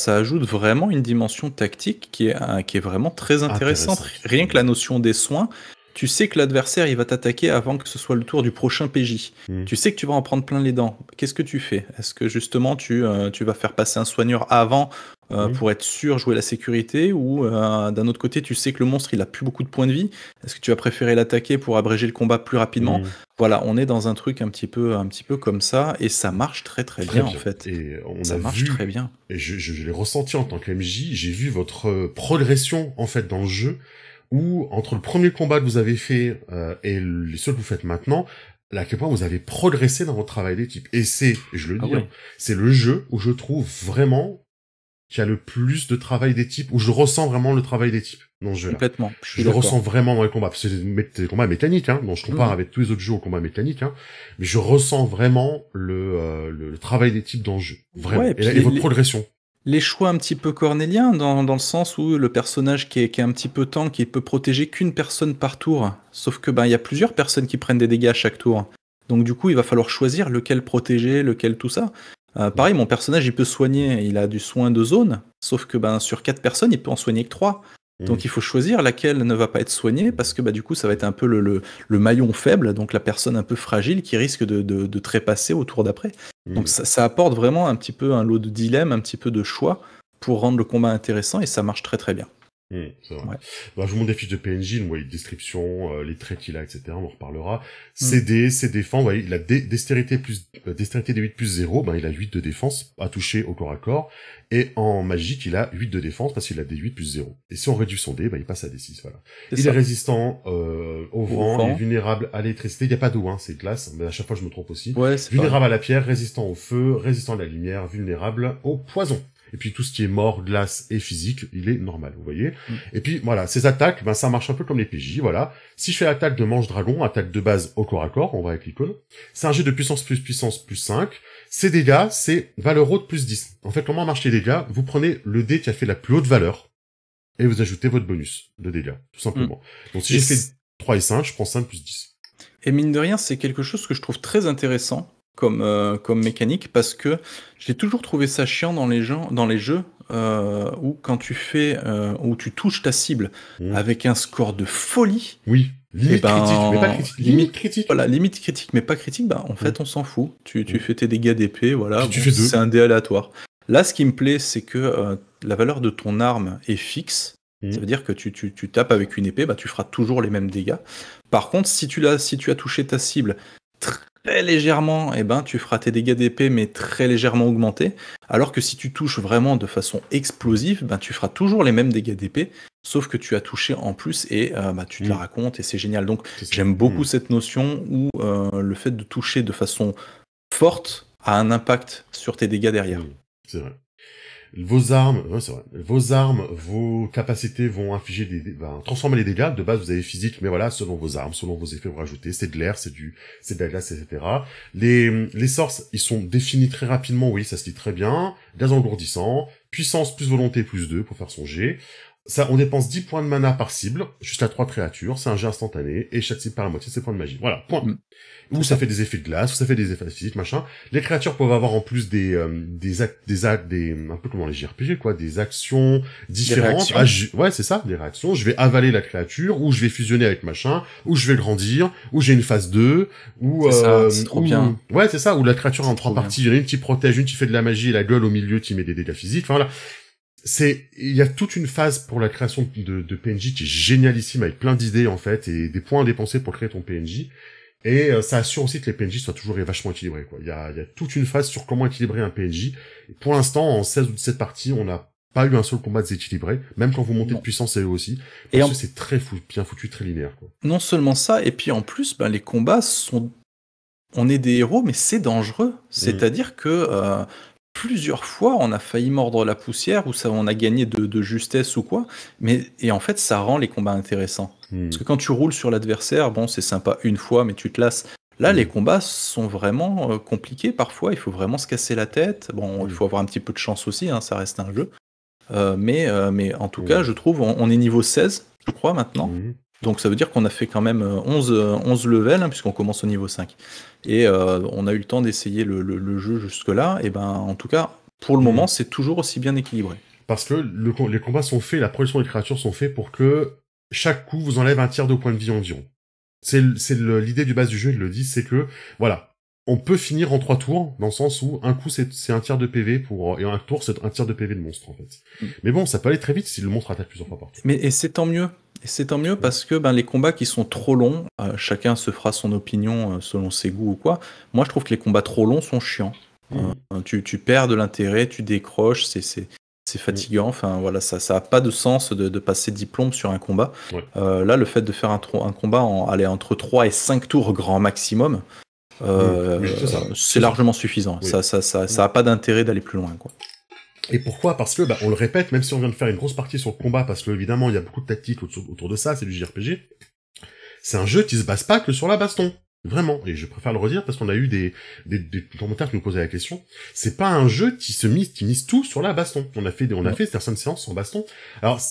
ajoute vraiment une dimension tactique qui est vraiment très intéressante. Rien que la notion des soins. Tu sais que l'adversaire, il va t'attaquer avant que ce soit le tour du prochain PJ. Tu sais que tu vas en prendre plein les dents. Qu'est-ce que tu fais? Est-ce que justement, tu vas faire passer un soigneur avant pour être sûr, jouer la sécurité? Ou d'un autre côté, tu sais que le monstre, il a plus beaucoup de points de vie. Est-ce que tu vas préférer l'attaquer pour abréger le combat plus rapidement? Voilà, on est dans un truc un petit peu comme ça. Et ça marche très bien, en fait. Et ça marche très bien. Et je l'ai ressenti en tant qu'MJ. J'ai vu votre progression, en fait, dans le jeu. Où, entre le premier combat que vous avez fait et les ceux que vous faites maintenant, à quel point vous avez progressé dans votre travail d'équipe. Et je le dis, c'est le jeu où je trouve vraiment qu'il y a le plus de travail d'équipe, où je ressens vraiment le travail d'équipe dans ce jeu-là. Complètement. Je le ressens vraiment dans les combats, parce que c'est des combats mécaniques, dont je compare avec tous les autres jeux aux combats mécaniques, mais je ressens vraiment le travail d'équipe dans le jeu. Vraiment. Ouais, et votre progression. Les choix un petit peu cornéliens, dans le sens où le personnage qui est un petit peu tank, qui peut protéger qu'une personne par tour, sauf que il y a plusieurs personnes qui prennent des dégâts à chaque tour. Donc du coup, il va falloir choisir lequel protéger, lequel tout ça. Pareil, mon personnage, il peut soigner, il a du soin de zone, sauf que sur 4 personnes, il peut en soigner que 3. Donc il faut choisir laquelle ne va pas être soignée, parce que du coup, ça va être un peu le maillon faible, donc la personne un peu fragile qui risque de trépasser au tour d'après. Donc ça apporte vraiment un petit peu un lot de dilemme, un petit peu de choix pour rendre le combat intéressant, et ça marche très bien. C'est vrai. Je vous montre des fiches de PNJ, vous voyez, description, les traits qu'il a, etc. On en reparlera. CD, ses défenses, vous voyez, il a dextérité des 8 plus 0, il a 8 de défense à toucher au corps à corps. Et en magique, il a 8 de défense parce qu'il a des 8 plus 0. Et si on réduit son dé, il passe à des 6, voilà. Il est résistant au vent, il est vulnérable à l'électricité. Il n'y a pas d'eau, c'est glace, mais à chaque fois je me trompe aussi. Vulnérable à la pierre, résistant au feu, résistant à la lumière, vulnérable au poison. Et puis tout ce qui est mort, glace et physique, il est normal, vous voyez. Et puis voilà, ces attaques, ça marche un peu comme les PJ, voilà. Si je fais l'attaque de manche dragon, attaque de base au corps à corps, on va avec l'icône. C'est un jet de puissance plus 5. Ces dégâts, c'est valeur haute plus 10. En fait, comment marchent les dégâts? Vous prenez le dé qui a fait la plus haute valeur, et vous ajoutez votre bonus de dégâts, tout simplement. Donc si j'ai fait 3 et 5, je prends 5 plus 10. Et mine de rien, c'est quelque chose que je trouve très intéressant comme mécanique, parce que j'ai toujours trouvé ça chiant dans les jeux où quand tu fais où tu touches ta cible avec un score de folie. Oui. Limite critique, mais pas critique. Limite critique. Voilà, limite critique, mais pas critique. En fait, on s'en fout. Tu fais tes dégâts d'épée, voilà. C'est un dé aléatoire. Là, ce qui me plaît, c'est que la valeur de ton arme est fixe. Ça veut dire que tu tapes avec une épée, tu feras toujours les mêmes dégâts. Par contre, si tu as touché ta cible très légèrement, tu feras tes dégâts d'épée, mais très légèrement augmentés. Alors que si tu touches vraiment de façon explosive, tu feras toujours les mêmes dégâts d'épée, sauf que tu as touché en plus, et tu te la racontes, et c'est génial. Donc j'aime beaucoup cette notion où le fait de toucher de façon forte a un impact sur tes dégâts derrière. C'est vrai. Vos armes, vos capacités vont infliger transformer les dégâts. De base, vous avez physique, mais voilà, selon vos armes, selon vos effets, vous rajoutez. C'est de l'air, c'est de la glace, etc. Les sorts, ils sont définis très rapidement, oui, ça se dit très bien. Gaz engourdissant, puissance plus volonté plus 2 pour faire son jet. Ça, on dépense 10 points de mana par cible, jusqu'à 3 créatures, c'est un jet instantané, et chaque cible par la moitié de ses points de magie. Voilà, point. Ou ça fait des effets de glace, ou ça fait des effets physiques, machin. Les créatures peuvent avoir en plus des un peu comme dans les JRPG, quoi, des actions différentes. Ouais, c'est ça, des réactions. Je vais avaler la créature, ou je vais fusionner avec machin, ou je vais grandir, ou j'ai une phase 2, ou c'est trop bien. Ouais, c'est ça, ou la créature en 3 parties, il y en a une qui protège, une qui fait de la magie, et la gueule au milieu qui met des dégâts physiques. Enfin voilà. Il y a toute une phase pour la création de PNJ qui est génialissime, avec plein d'idées, en fait, et des points à dépenser pour créer ton PNJ. Et ça assure aussi que les PNJ soient toujours vachement équilibrés, quoi. Il y a toute une phase sur comment équilibrer un PNJ. Et pour l'instant, en 16 ou 17 parties, on n'a pas eu un seul combat déséquilibré, même quand vous montez de puissance, c'est eux aussi. Parce que c'est très bien foutu, très linéaire, quoi. Non seulement ça, et puis en plus, les combats sont... On est des héros, mais c'est dangereux. C'est-à-dire que... plusieurs fois, on a failli mordre la poussière, ou ça, on a gagné de justesse ou quoi, et en fait, ça rend les combats intéressants. Parce que quand tu roules sur l'adversaire, bon, c'est sympa une fois, mais tu te lasses. Là, les combats sont vraiment compliqués parfois, il faut vraiment se casser la tête. Bon, il faut avoir un petit peu de chance aussi, hein, ça reste un jeu. Mais en tout cas, je trouve, on est niveau 16, je crois, maintenant. Donc ça veut dire qu'on a fait quand même 11 levels, hein, puisqu'on commence au niveau 5. Et on a eu le temps d'essayer le jeu jusque-là. Et en tout cas, pour le moment, c'est toujours aussi bien équilibré. Parce que les combats sont faits, la progression des créatures sont faits pour que chaque coup vous enlève un tiers de points de vie environ. C'est l'idée du base du jeu, il le dit, c'est que, voilà, on peut finir en 3 tours, dans le sens où un coup c'est un tiers de PV et un tour c'est un tiers de PV de monstre, en fait. Mais bon, ça peut aller très vite si le monstre attaque plusieurs fois par tour. Et c'est tant mieux. Et c'est tant mieux parce que les combats qui sont trop longs, chacun se fera son opinion selon ses goûts ou quoi. Moi, je trouve que les combats trop longs sont chiants. Tu perds de l'intérêt, tu décroches, c'est fatigant. Enfin, voilà, ça a pas de sens de passer 10 plombes sur un combat. Là, le fait de faire un combat entre 3 et 5 tours grand maximum, c'est largement suffisant. Ça a pas d'intérêt d'aller plus loin, quoi. Et pourquoi? Parce que, on le répète, même si on vient de faire une grosse partie sur le combat, parce que évidemment il y a beaucoup de tactiques autour de ça, c'est du JRPG, c'est un jeu qui se base pas que sur la baston. Vraiment. Et je préfère le redire parce qu'on a eu des commentaires qui nous posaient la question. C'est pas un jeu qui mise tout sur la baston. On a fait certaines séances en baston. Alors,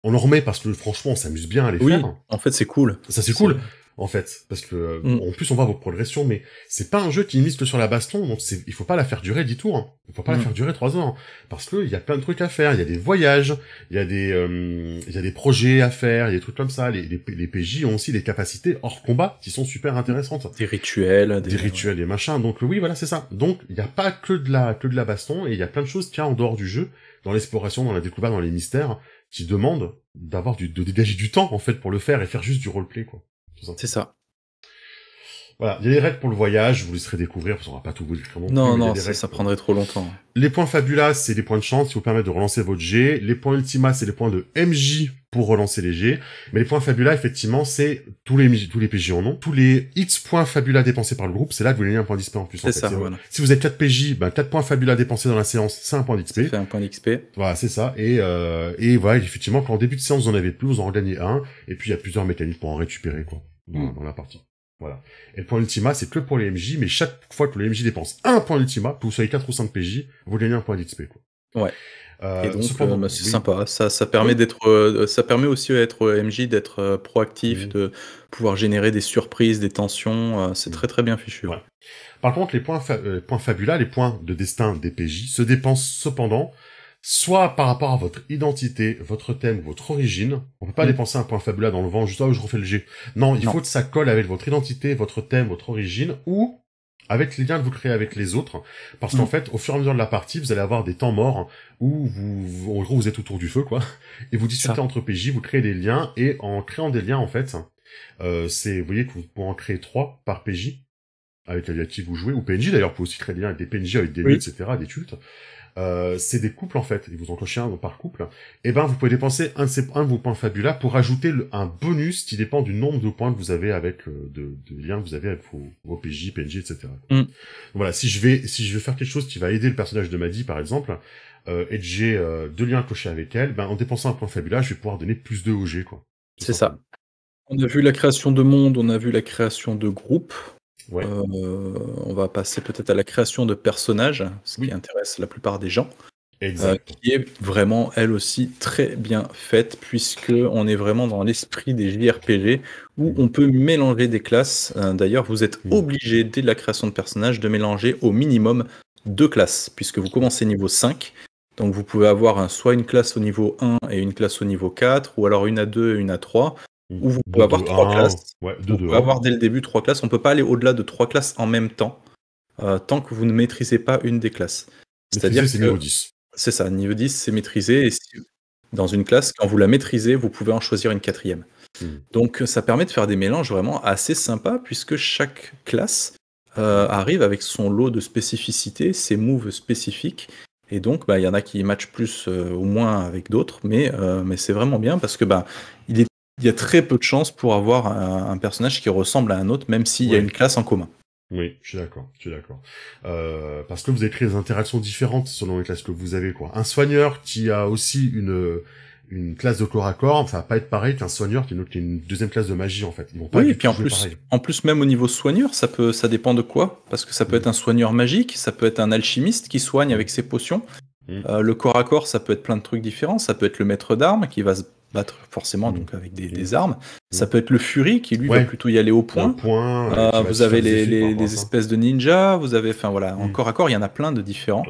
on en remet parce que franchement, on s'amuse bien à les faire. En fait, c'est cool. Ça, c'est cool. En fait, parce que en plus on voit vos progressions, mais c'est pas un jeu qui mise que sur la baston, donc il faut pas la faire durer 10 tours, hein. Il faut pas la faire durer 3 heures, hein. Parce que il y a plein de trucs à faire, il y a des voyages, il y a des projets à faire, il y a des trucs comme ça, les PJ ont aussi des capacités hors combat qui sont super intéressantes. Des rituels, des machins, donc oui, voilà, c'est ça. Donc il y a pas que de la baston, et il y a plein de choses qu'il y a en dehors du jeu, dans l'exploration, dans la découverte, dans les mystères, qui demandent de dégager du temps, en fait, pour le faire et faire juste du roleplay, quoi. C'est ça. Voilà, il y a des règles pour le voyage, je vous laisserai découvrir, parce qu'on va pas tout vous décrire non plus. Non, ça prendrait trop longtemps. Les points Fabula, c'est des points de chance qui vous permettent de relancer votre jet. Les points Ultima, c'est les points de MJ pour relancer les jets. Mais les points Fabula, effectivement, c'est tous les PJ en ont. Tous les X points Fabula dépensés par le groupe, c'est là que vous gagnez un point d'XP en plus. C'est ça, voilà. Si vous êtes 4 PJ, 4 points Fabula dépensés dans la séance, c'est un point d'XP. Ça fait un point d'XP. Voilà, c'est ça. Et voilà, effectivement, quand en début de séance, vous en avez plus, vous en regagnez un. Et puis, il y a plusieurs mécaniques pour en récupérer, quoi, dans la partie. Voilà. Et le point Ultima, c'est que pour les MJ, mais chaque fois que le MJ dépense un point Ultima, que vous soyez 4 ou 5 PJ, vous gagnez un point d'XP, quoi. Ouais. Et donc, c'est sympa. Ça permet ça permet aussi à être MJ d'être proactif, de pouvoir générer des surprises, des tensions. C'est très très bien fichu. Ouais. Par contre, les points Fabula, les points de destin des PJ, se dépensent cependant soit par rapport à votre identité, votre thème, votre origine. On peut pas dépenser un point Fabula dans le vent, juste je refais le G. Non, il faut que ça colle avec votre identité, votre thème, votre origine, ou avec les liens que vous créez avec les autres. Parce qu'en fait, au fur et à mesure de la partie, vous allez avoir des temps morts où en gros, vous êtes autour du feu, quoi. Et vous discutez entre PJ, vous créez des liens, et en créant des liens, en fait, vous voyez que vous pouvez en créer 3 par PJ, avec la qui vous jouez, ou PNJ d'ailleurs, vous pouvez aussi créer des liens avec des PNJ, avec des lieux, etc., des cultes. C'est des couples, en fait, et vous enclenchez un par couple, et vous pouvez dépenser un de vos points Fabula pour ajouter un bonus qui dépend du nombre de points que vous avez avec, de liens que vous avez avec vos PJ, PNJ, etc. Donc, voilà, si je vais faire quelque chose qui va aider le personnage de Maddy, par exemple, et que j'ai 2 liens cochés avec elle, en dépensant un point Fabula, je vais pouvoir donner plus de OG, quoi. C'est ça. On a vu la création de monde, on a vu la création de groupe. Ouais. On va passer peut-être à la création de personnages, ce qui intéresse la plupart des gens. Exact. qui est vraiment, elle aussi, très bien faite, puisque on est vraiment dans l'esprit des JRPG, où on peut mélanger des classes. D'ailleurs, vous êtes obligé, dès la création de personnage, de mélanger au minimum 2 classes, puisque vous commencez niveau 5, donc vous pouvez avoir soit une classe au niveau 1 et une classe au niveau 4, ou alors une à 2 et une à 3, ou vous pouvez avoir 3 classes. Ouais, Vous pouvez avoir dès le début 3 classes. On peut pas aller au-delà de 3 classes en même temps, tant que vous ne maîtrisez pas une des classes. C'est-à-dire c'est que niveau 10. c'est ça, niveau 10, c'est maîtrisé. Et dans une classe, quand vous la maîtrisez, vous pouvez en choisir une 4e. Donc ça permet de faire des mélanges vraiment assez sympas, puisque chaque classe arrive avec son lot de spécificités, ses moves spécifiques. Et donc, il y en a qui matchent plus ou moins avec d'autres, mais c'est vraiment bien parce que il y a très peu de chances pour avoir un personnage qui ressemble à un autre, même s'il y a une classe en commun. Oui, je suis d'accord. Parce que vous avez créé des interactions différentes selon les classes que vous avez, quoi. Un soigneur qui a aussi une classe de corps à corps, ça va pas être pareil qu'un soigneur qui a une deuxième classe de magie, en fait. Ils vont pas et puis en plus, même au niveau soigneur, ça dépend de quoi, parce que ça peut être un soigneur magique, ça peut être un alchimiste qui soigne avec ses potions. Le corps à corps, ça peut être plein de trucs différents, ça peut être le maître d'armes qui va se battre forcément donc avec des armes. Ça peut être le Fury qui lui va plutôt y aller au point. Vous avez les espèces de ninjas, vous avez, en corps à corps, il y en a plein de différents,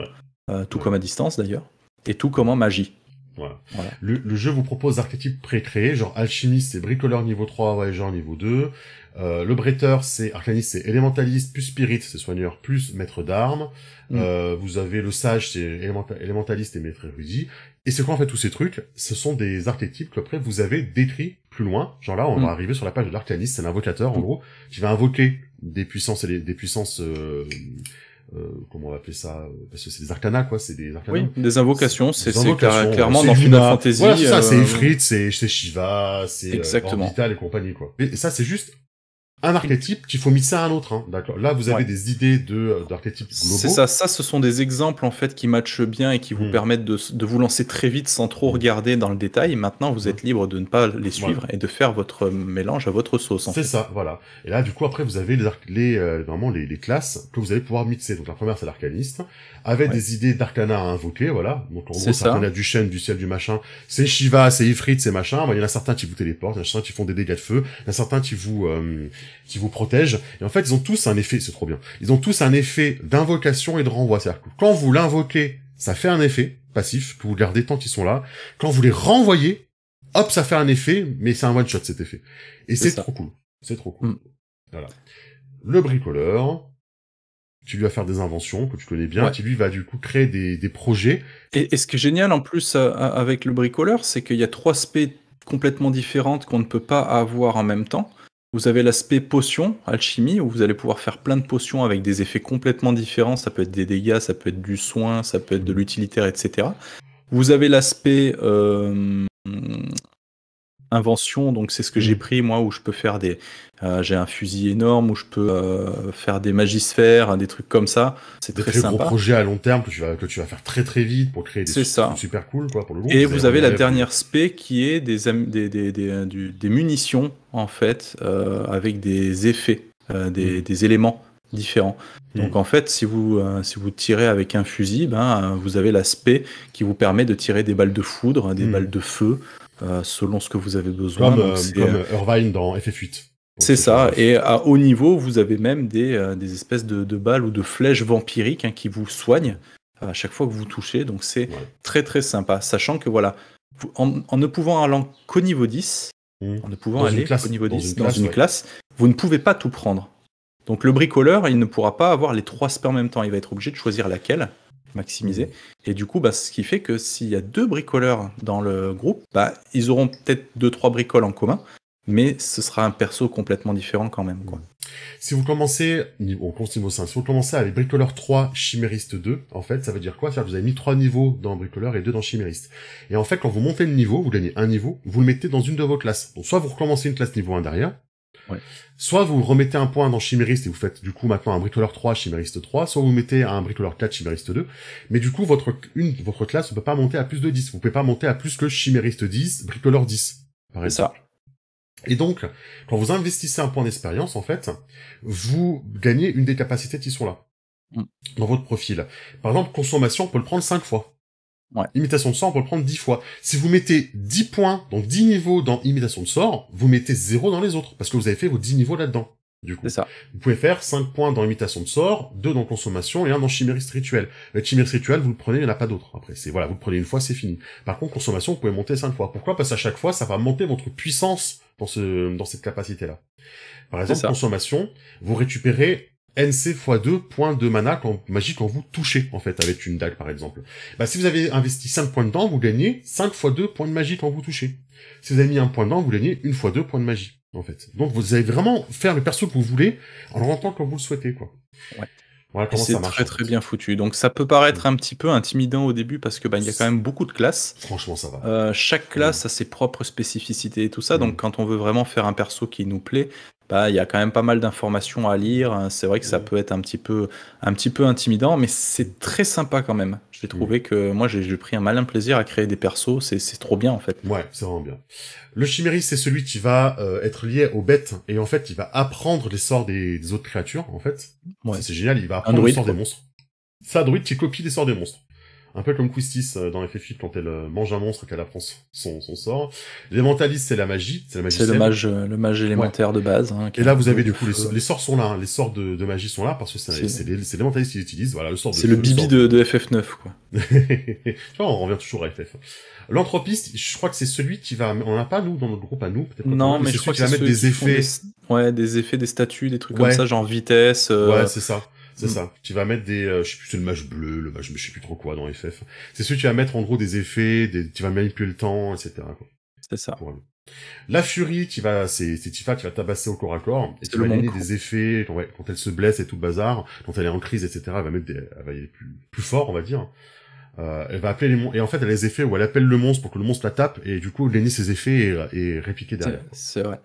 tout comme à distance d'ailleurs, et tout comme en magie. Voilà. Le jeu vous propose archétypes pré-créés, genre alchimiste c'est bricoleur niveau 3, voyageur niveau 2. Le bretteur c'est arcaniste, c'est élémentaliste plus spirit, c'est soigneur plus maître d'armes. Vous avez le sage, c'est élémentaliste et maître érudit. Et c'est quoi en fait tous ces trucs? Ce sont des archétypes qu'après vous avez décrits plus loin. Genre là, on va arriver sur la page de l'arcaniste, c'est l'invocateur en gros, qui va invoquer des puissances comment on va appeler ça, parce que c'est des arcanas, quoi, c'est des arcanas. Oui, des invocations, c'est clairement dans Final Fantasy. Voilà, c'est ça, c'est Ifrit, c'est Shiva, c'est exactement. Orbital et compagnie, quoi. Et ça, c'est juste un archétype qu'il faut mixer à un autre, hein, d'accord. Là, vous avez des idées d'archétypes globaux. C'est ça, ce sont des exemples, en fait, qui matchent bien et qui vous permettent de vous lancer très vite sans trop regarder dans le détail. Maintenant, vous êtes libre de ne pas les suivre et de faire votre mélange à votre sauce, en fait. C'est ça, voilà. Et là, du coup, après, vous avez normalement les classes que vous allez pouvoir mixer. Donc, la première, c'est l'arcaniste, avec des idées d'arcana à invoquer, voilà. Donc, en gros, c'est l'arcana du chêne, du ciel, du machin. C'est Shiva, c'est Ifrit, c'est machin. Il y en a certains qui vous téléportent, il y en a certains qui font des dégâts de feu, il y en a certains qui vous protègent. Et en fait, ils ont tous un effet, c'est trop bien. Ils ont tous un effet d'invocation et de renvoi. C'est-à-dire que quand vous l'invoquez, ça fait un effet passif, que vous gardez tant qu'ils sont là. Quand vous les renvoyez, hop, ça fait un effet, mais c'est un one-shot, cet effet. Et c'est trop cool. C'est trop cool. Voilà. Le bricoleur, tu lui vas faire des inventions que tu connais bien, qui lui va du coup créer des projets. Et ce qui est génial en plus avec le bricoleur, c'est qu'il y a 3 aspects complètement différentes qu'on ne peut pas avoir en même temps. Vous avez l'aspect potion, alchimie, où vous allez pouvoir faire plein de potions avec des effets complètement différents. Ça peut être des dégâts, ça peut être du soin, ça peut être de l'utilitaire, etc. Vous avez l'aspect invention, donc c'est ce que j'ai pris moi, où je peux faire j'ai un fusil énorme, où je peux faire des magisphères, des trucs comme ça. C'est très sympa. Des gros projets à long terme que tu vas faire très très vite pour créer des trucs super cool, quoi, pour le long. Et vous avez la dernière spé qui est des munitions, en fait, avec des effets, des éléments différents. Donc en fait, si vous tirez avec un fusil, vous avez l'aspect qui vous permet de tirer des balles de foudre, des balles de feu, selon ce que vous avez besoin. Comme Irvine dans FF8. C'est ça, et à haut niveau, vous avez même des espèces de balles ou de flèches vampiriques qui vous soignent à chaque fois que vous touchez, donc c'est très très sympa, sachant que voilà, en ne pouvant aller qu'au niveau 10, dans une classe, vous ne pouvez pas tout prendre. Donc le bricoleur, il ne pourra pas avoir les 3 spés en même temps, il va être obligé de choisir laquelle, maximiser, et du coup, ce qui fait que s'il y a 2 bricoleurs dans le groupe, ils auront peut-être 2-3 bricoles en commun, mais ce sera un perso complètement différent quand même, quoi. Si vous commencez, on compte niveau 5, si vous commencez avec Bricoleur 3, Chimériste 2, en fait, ça veut dire quoi? C'est-à-dire que vous avez mis 3 niveaux dans Bricoleur et 2 dans Chimériste. Et en fait, quand vous montez le niveau, vous gagnez un niveau, vous le mettez dans une de vos classes. Donc, soit vous recommencez une classe niveau 1 derrière, soit vous remettez un point dans Chimériste et vous faites, du coup, maintenant un Bricoleur 3, Chimériste 3, soit vous mettez un Bricoleur 4, Chimériste 2, mais du coup, votre classe ne peut pas monter à plus de 10. Vous pouvez pas monter à plus que Chimériste 10, Bricoleur 10, par exemple. Et donc, quand vous investissez un point d'expérience, en fait, vous gagnez une des capacités qui sont là, dans votre profil. Par exemple, consommation, on peut le prendre 5 fois. Ouais. Imitation de sort, on peut le prendre 10 fois. Si vous mettez 10 points, donc 10 niveaux dans imitation de sort, vous mettez 0 dans les autres, parce que vous avez fait vos 10 niveaux là-dedans. Du coup, C'est ça. vous pouvez faire 5 points dans imitation de sort, 2 dans consommation et 1 dans chimériste rituel. Le chimériste rituel, vous le prenez, il n'y en a pas d'autre. Après, c'est voilà, vous le prenez une fois, c'est fini. Par contre, consommation, vous pouvez monter 5 fois. Pourquoi? Parce qu'à chaque fois, ça va monter votre puissance dans cette capacité-là. Par exemple, consommation, vous récupérez NC x 2 points de mana magie quand vous touchez, en fait, avec une dague, par exemple. Bah, si vous avez investi 5 points dedans, vous gagnez 5 x 2 points de magie quand vous touchez. Si vous avez mis 1 point dedans, vous gagnez 1 x 2 points de magie, en fait. Donc, vous allez vraiment faire le perso que vous voulez, en le rentrant comme vous le souhaitez, quoi. Ouais. Voilà comment ça marche. C'est très bien foutu. Donc, ça peut paraître un petit peu intimidant au début, parce que, il y a quand même beaucoup de classes. Franchement, ça va. Chaque classe a ses propres spécificités et tout ça. Donc, quand on veut vraiment faire un perso qui nous plaît, il y a quand même pas mal d'informations à lire. C'est vrai que ça peut être un petit peu intimidant, mais c'est très sympa quand même. J'ai trouvé que moi, j'ai pris un malin plaisir à créer des persos. C'est trop bien, en fait. Ouais, c'est vraiment bien. Le chimériste, c'est celui qui va être lié aux bêtes, et en fait, il va apprendre les sorts des autres créatures, en fait. Ouais. C'est génial, il va apprendre les sorts des monstres. C'est un druide qui copie les sorts des monstres. Un peu comme Quistis dans FF8 quand elle mange un monstre qu'elle apprend son sort. L'élémentaliste, c'est la magie. C'est le mage élémentaire de base. Hein, et là, vous avez du coup les sorts sont là. Hein. Les sorts de magie sont là parce que c'est l'élémentaliste qui utilise. Voilà, le sort de c'est le bibi de FF9, quoi. On revient toujours à FF. L'anthropiste, je crois que c'est celui qui va... On n'a pas, nous, dans notre groupe à nous. Non, mais je crois que c'est celui qui va mettre des effets. Des effets, des statuts, des trucs comme ça, genre vitesse. Ouais, c'est ça. C'est ça. Tu vas mettre des, je sais plus, c'est le mage bleu, le mage, je sais plus trop quoi dans FF. C'est celui qui va mettre en gros des effets, tu vas manipuler le temps, etc. Quoi. C'est ça. La furie, c'est Tifa qui va tabasser au corps à corps, et tu vas gagner des effets, quand elle se blesse et tout le bazar, quand elle est en crise, etc. Elle va y aller plus fort, on va dire. Elle va appeler les monstres, et en fait, elle a les effets où elle appelle le monstre pour que le monstre la tape, et du coup, gagner ses effets et répliquer derrière. C'est vrai.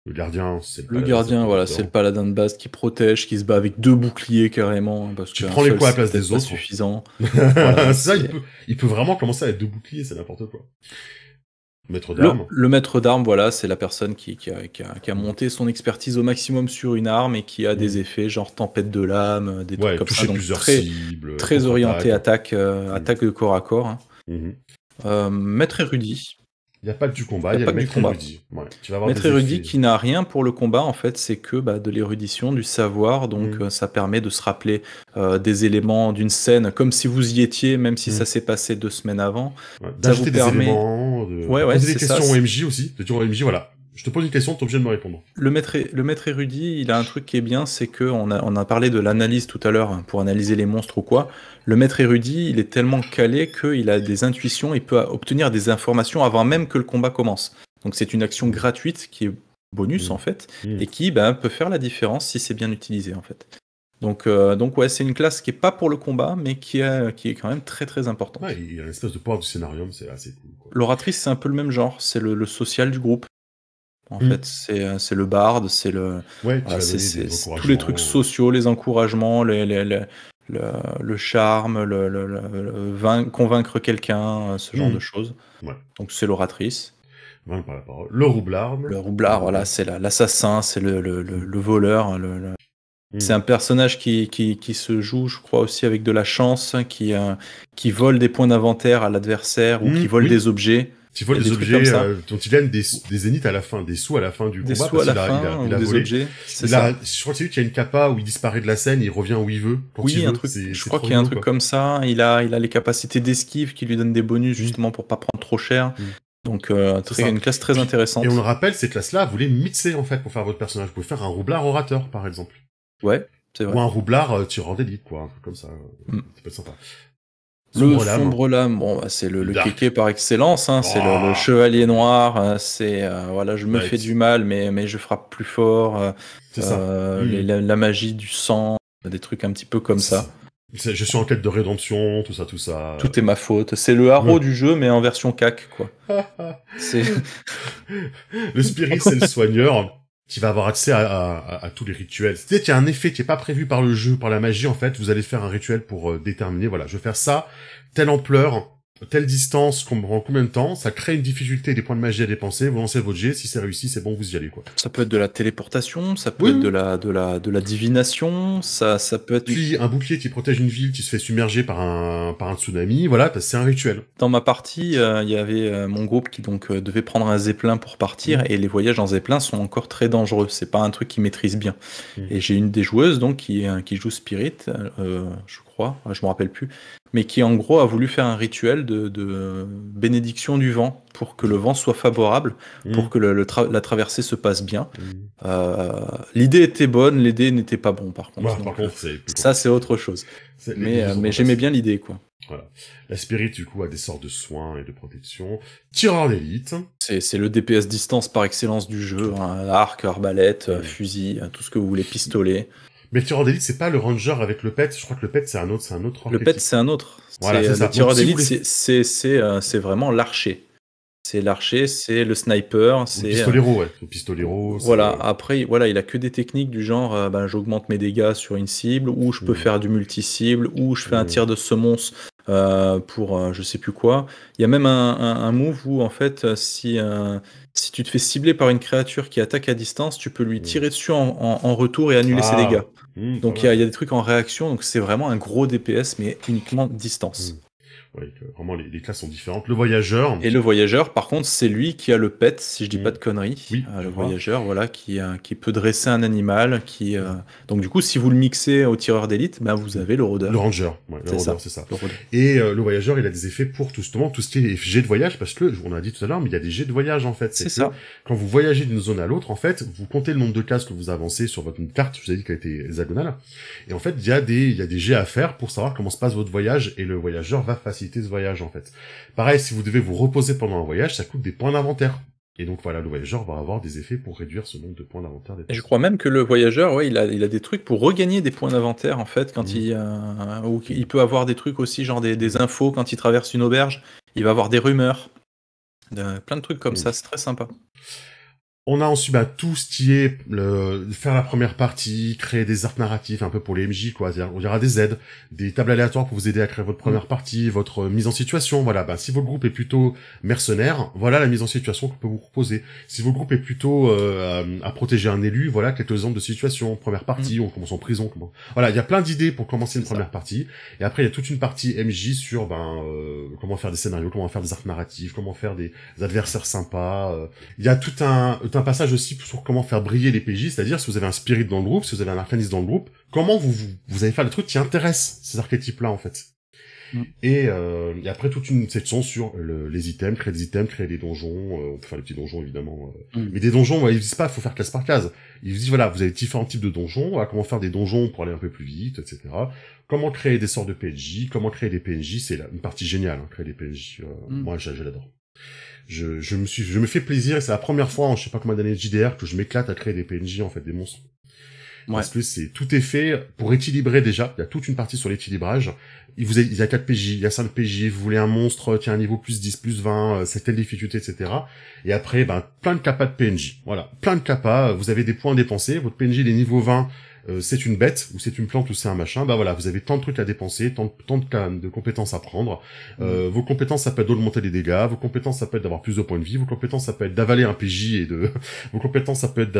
Le gardien, c'est c'est le paladin de base qui protège, qui se bat avec 2 boucliers carrément. Parce tu prends les points à la place des autres. C'est suffisant. Voilà, ça, il peut vraiment commencer avec 2 boucliers, c'est n'importe quoi. Maître d'armes. Le maître d'armes, voilà, c'est la personne qui a monté son expertise au maximum sur une arme et qui a des effets genre tempête de lame, des trucs comme ça. Donc cibles, très orienté attaque de corps à corps. Hein. Maître érudit. Il n'y a pas que du combat, il y a le maître érudit. Ouais, tu vas avoir maître érudit qui n'a rien pour le combat, en fait, c'est que de l'érudition, du savoir, donc ça permet de se rappeler des éléments d'une scène, comme si vous y étiez, même si ça s'est passé 2 semaines avant. Ouais, d'ajouter des éléments, de poser des questions au MJ aussi, de dire au MJ, voilà, je te pose une question, t'es obligé de me répondre. Le maître érudit, il a un truc qui est bien, c'est que on a parlé de l'analyse tout à l'heure, hein, pour analyser les monstres ou quoi. Le maître érudit, il est tellement calé qu'il a des intuitions, il peut obtenir des informations avant même que le combat commence. Donc c'est une action gratuite qui est bonus en fait, et qui peut faire la différence si c'est bien utilisé en fait. Donc ouais, c'est une classe qui est pas pour le combat, mais qui est quand même très très importante. Ouais, il y a une espèce de pouvoir du scénarium, c'est assez cool. L'oratrice, c'est un peu le même genre, c'est le social du groupe. En fait, c'est le barde, c'est tous les trucs sociaux, les encouragements, le charme, convaincre quelqu'un, ce genre de choses. Ouais. Donc c'est l'oratrice. Le roublard. Le roublard, voilà, c'est l'assassin, c'est le voleur. C'est un personnage qui se joue, je crois, aussi avec de la chance, qui vole des points d'inventaire à l'adversaire ou qui vole des objets. Tu voles des objets dont il gagne des zéniths à la fin, des sous à la fin du combat. Des sous à la fin, il a des volé. objets. Je crois que c'est lui qui a une capa où il disparaît de la scène, il revient où il veut. Je crois qu'il y a un truc comme ça. Il a les capacités d'esquive qui lui donnent des bonus justement pour pas prendre trop cher. Donc une classe très intéressante. Et on le rappelle, ces classes-là, vous les mixer en fait pour faire votre personnage. Vous pouvez faire un roublard orateur par exemple. Ouais, c'est vrai. Ou un roublard tireur d'élite, quoi, un truc comme ça. Ça peut être sympa. Le sombre lame, c'est le kéké par excellence, hein, c'est le chevalier noir, je me fais du mal, mais je frappe plus fort, c'est ça. La magie du sang, des trucs un petit peu comme ça. Je suis en quête de rédemption, tout ça. Tout est ma faute, c'est le haro du jeu, mais en version cac, quoi. Le spirit, c'est le soigneur qui va avoir accès à tous les rituels. C'est-à-dire qu'il y a un effet qui est pas prévu par le jeu, par la magie, en fait. Vous allez faire un rituel pour déterminer, voilà, je vais faire ça, telle ampleur, telle distance, en combien de temps, ça crée une difficulté, des points de magie à dépenser, vous lancez votre jet, si c'est réussi, c'est bon, vous y allez, quoi. Ça peut être de la téléportation, ça peut être de la divination, ça peut être... Puis un bouclier qui protège une ville qui se fait submerger par un tsunami, voilà, c'est un rituel. Dans ma partie, il y avait mon groupe qui donc devait prendre un zeppelin pour partir, et les voyages en zeppelin sont encore très dangereux, c'est pas un truc qu'ils maîtrisent bien. Et j'ai une des joueuses donc qui joue Spirit, je crois, je me rappelle plus, mais qui en gros a voulu faire un rituel de bénédiction du vent pour que le vent soit favorable, pour que la traversée se passe bien. L'idée était bonne, l'idée n'était pas bon par contre. Ouais, par contre, ça c'est autre chose. Mais j'aimais bien l'idée, quoi. Voilà. La Spirit, du coup, a des sorts de soins et de protection. Tireur d'élite. C'est le DPS distance par excellence du jeu, hein. Arc, arbalète, fusil, tout ce que vous voulez, pistolet. Mais le tireur d'élite, c'est pas le ranger avec le pet. Je crois que le pet, c'est un autre archétype. Le pet, c'est un autre. Voilà, c'est ça. Le tireur d'élite, c'est vraiment l'archer. C'est l'archer, c'est le sniper, c'est... Le pistolero, ouais. Le pistolero. Voilà, après, voilà, il a que des techniques du genre, j'augmente mes dégâts sur une cible, ou je peux faire du multi-cible, ou je fais un tir de semonce pour je sais plus quoi. Il y a même un move où, en fait, si tu te fais cibler par une créature qui attaque à distance, tu peux lui tirer dessus en retour et annuler ses dégâts. Donc il y a des trucs en réaction, donc c'est vraiment un gros DPS, mais uniquement distance. Ouais, vraiment les classes sont différentes. Le voyageur. Et le voyageur, par contre, c'est lui qui a le pet, si je dis pas de conneries. Oui, le voyageur, voilà, qui peut dresser un animal, donc du coup, si vous le mixez au tireur d'élite, ben vous avez le rôdeur. Le ranger, ouais, le ranger, c'est ça. Et le voyageur, il a des effets pour justement tout ce qui est jet de voyage, parce que on a dit tout à l'heure, mais il y a des jets de voyage en fait. C'est ça. Quand vous voyagez d'une zone à l'autre, en fait, vous comptez le nombre de cases que vous avancez sur votre carte. Je vous ai dit qu'elle était hexagonale. Et en fait, il y a des jets à faire pour savoir comment se passe votre voyage, et le voyageur va faciliter ce voyage en fait. Pareil, si vous devez vous reposer pendant un voyage, ça coûte des points d'inventaire. Et donc voilà, le voyageur va avoir des effets pour réduire ce nombre de points d'inventaire. Et je crois même que le voyageur, ouais, il a des trucs pour regagner des points d'inventaire en fait, quand il peut avoir des trucs aussi, genre des infos quand il traverse une auberge, il va avoir des rumeurs, plein de trucs comme ça, c'est très sympa. On a ensuite tout ce qui est faire la première partie, créer des arcs narratifs un peu pour les MJ, quoi. Il y aura des aides, des tables aléatoires pour vous aider à créer votre première partie, votre mise en situation. Voilà, si votre groupe est plutôt mercenaire, voilà la mise en situation qu'on peut vous proposer. Si votre groupe est plutôt à protéger un élu, voilà quelques exemples de situations. Première partie, on commence en prison. Voilà, il y a plein d'idées pour commencer une première partie. Et après, il y a toute une partie MJ sur comment faire des scénarios, comment faire des arcs narratifs, comment faire des adversaires sympas. Il y a tout un passage aussi sur comment faire briller les PJ, c'est-à-dire si vous avez un spirit dans le groupe, si vous avez un arcaniste dans le groupe, comment vous allez faire des trucs qui intéressent ces archétypes-là, en fait. Et après toute une section sur les items, créer des donjons, on peut faire des petits donjons évidemment, mais des donjons, ils disent pas, faut faire case par case. Ils disent voilà, vous avez différents types de donjons, voilà, comment faire des donjons pour aller un peu plus vite, etc. Comment créer des sorts de PNJ, comment créer des PNJ, c'est une partie géniale, créer des PNJ, moi je l'adore. Je me fais plaisir, et c'est la première fois en je sais pas combien d'années de JDR que je m'éclate à créer des PNJ, en fait, des monstres. Ouais. Parce que tout est fait pour équilibrer déjà, il y a toute une partie sur l'équilibrage. Il y a 4 PJ, il y a 5 PJ, vous voulez un monstre qui a un niveau plus 10, plus 20, c'est telle difficulté, etc. Et après, plein de capas de PNJ. Voilà, plein de capas, vous avez des points à dépenser, votre PNJ il est niveau 20, c'est une bête, ou c'est une plante, ou c'est un machin, voilà, vous avez tant de trucs à dépenser, tant de compétences à prendre. Vos compétences, ça peut être d'augmenter les dégâts, vos compétences, ça peut être d'avoir plus de points de vie, vos compétences, ça peut être d'avaler un PJ vos compétences, ça peut être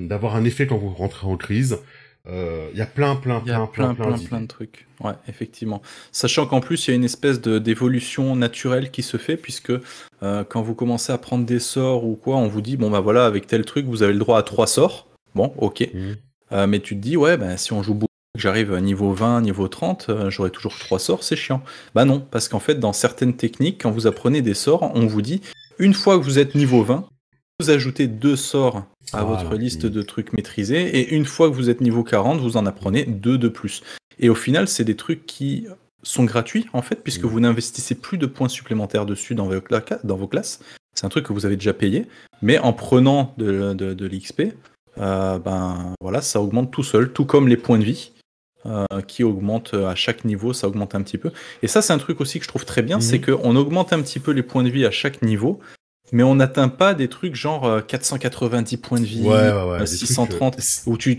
d'avoir un effet quand vous rentrez en crise. Il y a plein de trucs. Ouais, effectivement. Sachant qu'en plus, il y a une espèce d'évolution naturelle qui se fait, puisque quand vous commencez à prendre des sorts ou quoi, on vous dit, voilà, avec tel truc, vous avez le droit à 3 sorts. Bon, ok. Mais tu te dis, si on joue beaucoup, que j'arrive à niveau 20, niveau 30, j'aurai toujours 3 sorts, c'est chiant. Bah non, parce qu'en fait, dans certaines techniques, quand vous apprenez des sorts, on vous dit, une fois que vous êtes niveau 20, vous ajoutez 2 sorts à votre liste de trucs maîtrisés, et une fois que vous êtes niveau 40, vous en apprenez 2 de plus. Et au final, c'est des trucs qui sont gratuits, en fait, puisque vous n'investissez plus de points supplémentaires dessus dans vos classes. C'est un truc que vous avez déjà payé, mais en prenant de l'XP, voilà, ça augmente tout seul, tout comme les points de vie qui augmentent à chaque niveau, ça augmente un petit peu. Et ça, c'est un truc aussi que je trouve très bien, c'est qu'on augmente un petit peu les points de vie à chaque niveau, mais on n'atteint pas des trucs genre 490 points de vie, 630, où tu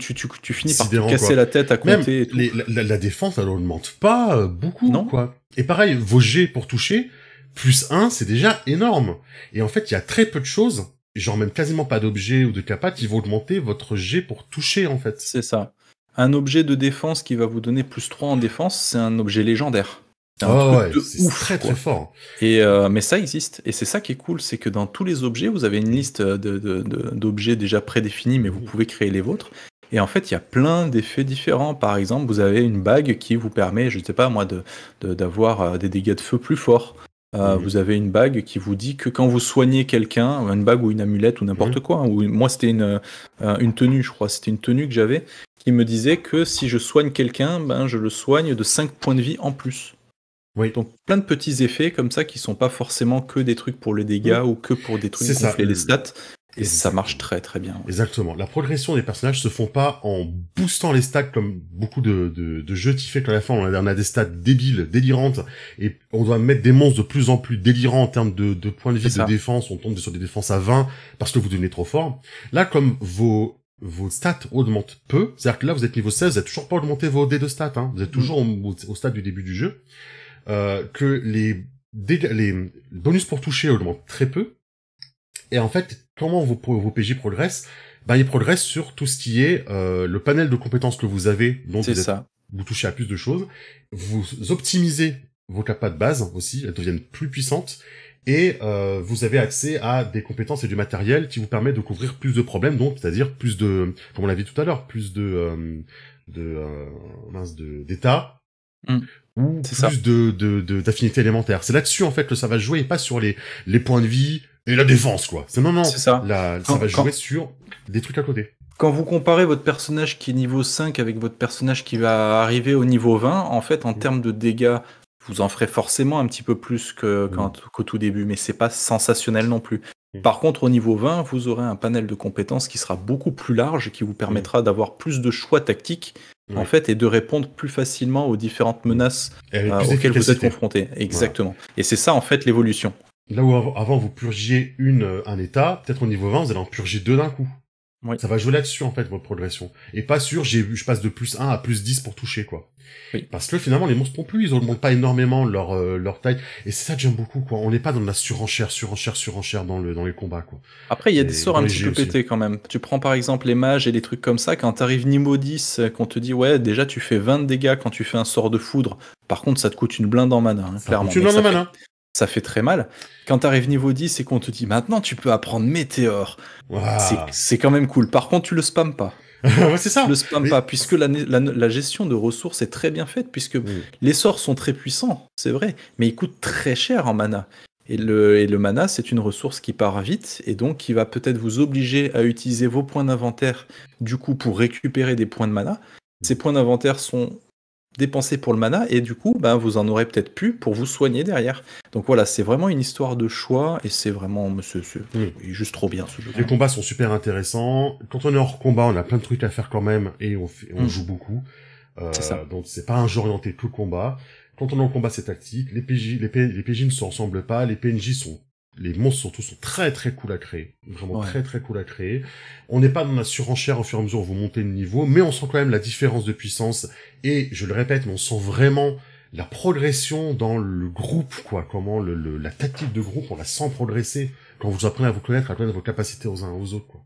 finis par te casser la tête à compter. Même la défense, elle augmente pas beaucoup, quoi. Et pareil, vos jets pour toucher, plus 1, c'est déjà énorme. Et en fait, il y a très peu de choses, genre même quasiment pas d'objets ou de capas, qui vont augmenter votre jet pour toucher, en fait. C'est ça. Un objet de défense qui va vous donner plus 3 en défense, c'est un objet légendaire. C'est un truc de c'est ouf, très quoi. très fort. Et mais ça existe. Et c'est ça qui est cool, c'est que dans tous les objets, vous avez une liste d'objets déjà prédéfinis, mais vous pouvez créer les vôtres. Et en fait, il y a plein d'effets différents. Par exemple, vous avez une bague qui vous permet, je ne sais pas moi, d'avoir des dégâts de feu plus forts. Vous avez une bague qui vous dit que quand vous soignez quelqu'un, une bague ou une amulette ou n'importe quoi, ou moi c'était une tenue, je crois, c'était une tenue que j'avais, qui me disait que si je soigne quelqu'un, ben, je le soigne de 5 points de vie en plus. Oui. Donc plein de petits effets comme ça qui sont pas forcément que des trucs pour les dégâts ou que pour des trucs gonfler les stats. Et ça marche très très bien. Ouais. Exactement. La progression des personnages se font pas en boostant les stats comme beaucoup de jeux qui fait qu'à la fin on a des stats débiles, délirantes, et on doit mettre des monstres de plus en plus délirants en termes de points de vie, de défense, on tombe sur des défenses à 20 parce que vous devenez trop fort. Là, comme vos stats augmentent peu, c'est-à-dire que là vous êtes niveau 16, vous n'avez toujours pas augmenté vos dés de stats, hein. Vous êtes toujours au stade du début du jeu, que les bonus pour toucher augmentent très peu. Et en fait, comment vos PJ progressent? Ben, ils progressent sur tout ce qui est le panel de compétences que vous avez, donc vous touchez à plus de choses. Vous optimisez vos capas de base aussi, elles deviennent plus puissantes, et vous avez accès à des compétences et du matériel qui vous permet de couvrir plus de problèmes, donc c'est-à-dire plus de, comme on l'a dit tout à l'heure, plus d'état. Ou plus d'affinités élémentaires. C'est là-dessus, en fait, que ça va jouer, et pas sur les points de vie et la défense, quoi. Non. C'est ça. Ça va jouer sur des trucs à côté. Quand vous comparez votre personnage qui est niveau 5 avec votre personnage qui va arriver au niveau 20, en fait, en termes de dégâts, vous en ferez forcément un petit peu plus qu'au tout début, mais c'est pas sensationnel non plus. Par contre, au niveau 20, vous aurez un panel de compétences qui sera beaucoup plus large et qui vous permettra d'avoir plus de choix tactiques, en fait, et de répondre plus facilement aux différentes menaces auxquelles vous êtes confrontés. Exactement. Voilà. Et c'est ça, en fait, l'évolution. Là où avant vous purgiez un état, peut-être au niveau 20, vous allez en purger 2 d'un coup. Oui. Ça va jouer là-dessus, en fait, votre progression. Et pas sur, je passe de plus 1 à plus 10 pour toucher, quoi. Oui. Parce que finalement, les monstres non plus, ils augmentent pas énormément leur taille. Et c'est ça que j'aime beaucoup, quoi. On n'est pas dans de la surenchère dans les combats, quoi. Après, il y a des sorts un petit peu pétés, quand même. Tu prends par exemple les mages et les trucs comme ça, quand t'arrives niveau 10, qu'on te dit, ouais, déjà tu fais 20 de dégâts quand tu fais un sort de foudre. Par contre, ça te coûte une blinde en mana, hein, clairement. Une blinde en mana. Ça fait très mal. Quand t'arrives niveau 10 et qu'on te dit maintenant tu peux apprendre Météore, c'est quand même cool. Par contre, tu le spammes pas. C'est ça. Tu le spammes pas, puisque la gestion de ressources est très bien faite, puisque les sorts sont très puissants, c'est vrai, mais ils coûtent très cher en mana. Et le mana, c'est une ressource qui part vite, et donc qui va peut-être vous obliger à utiliser vos points d'inventaire, du coup, pour récupérer des points de mana. Ces points d'inventaire sont dépensés pour le mana, et du coup, vous en aurez peut-être plus pour vous soigner derrière. Donc voilà, c'est vraiment une histoire de choix, et c'est vraiment juste trop bien ce jeu. Les combats sont super intéressants. Quand on est hors combat, on a plein de trucs à faire quand même, et on joue beaucoup. C'est ça. Donc c'est pas un jeu orienté tout combat. Quand on est en combat, c'est tactique. Les PJ ne se ressemblent pas. Les monstres surtout sont très très cool à créer. Vraiment très très cool à créer. On n'est pas dans la surenchère au fur et à mesure où vous montez le niveau, mais on sent quand même la différence de puissance. Et je le répète, mais on sent vraiment la progression dans le groupe, quoi. Comment la tactique de groupe, on la sent progresser quand vous apprenez à vous connaître, à connaître vos capacités aux uns aux autres, quoi.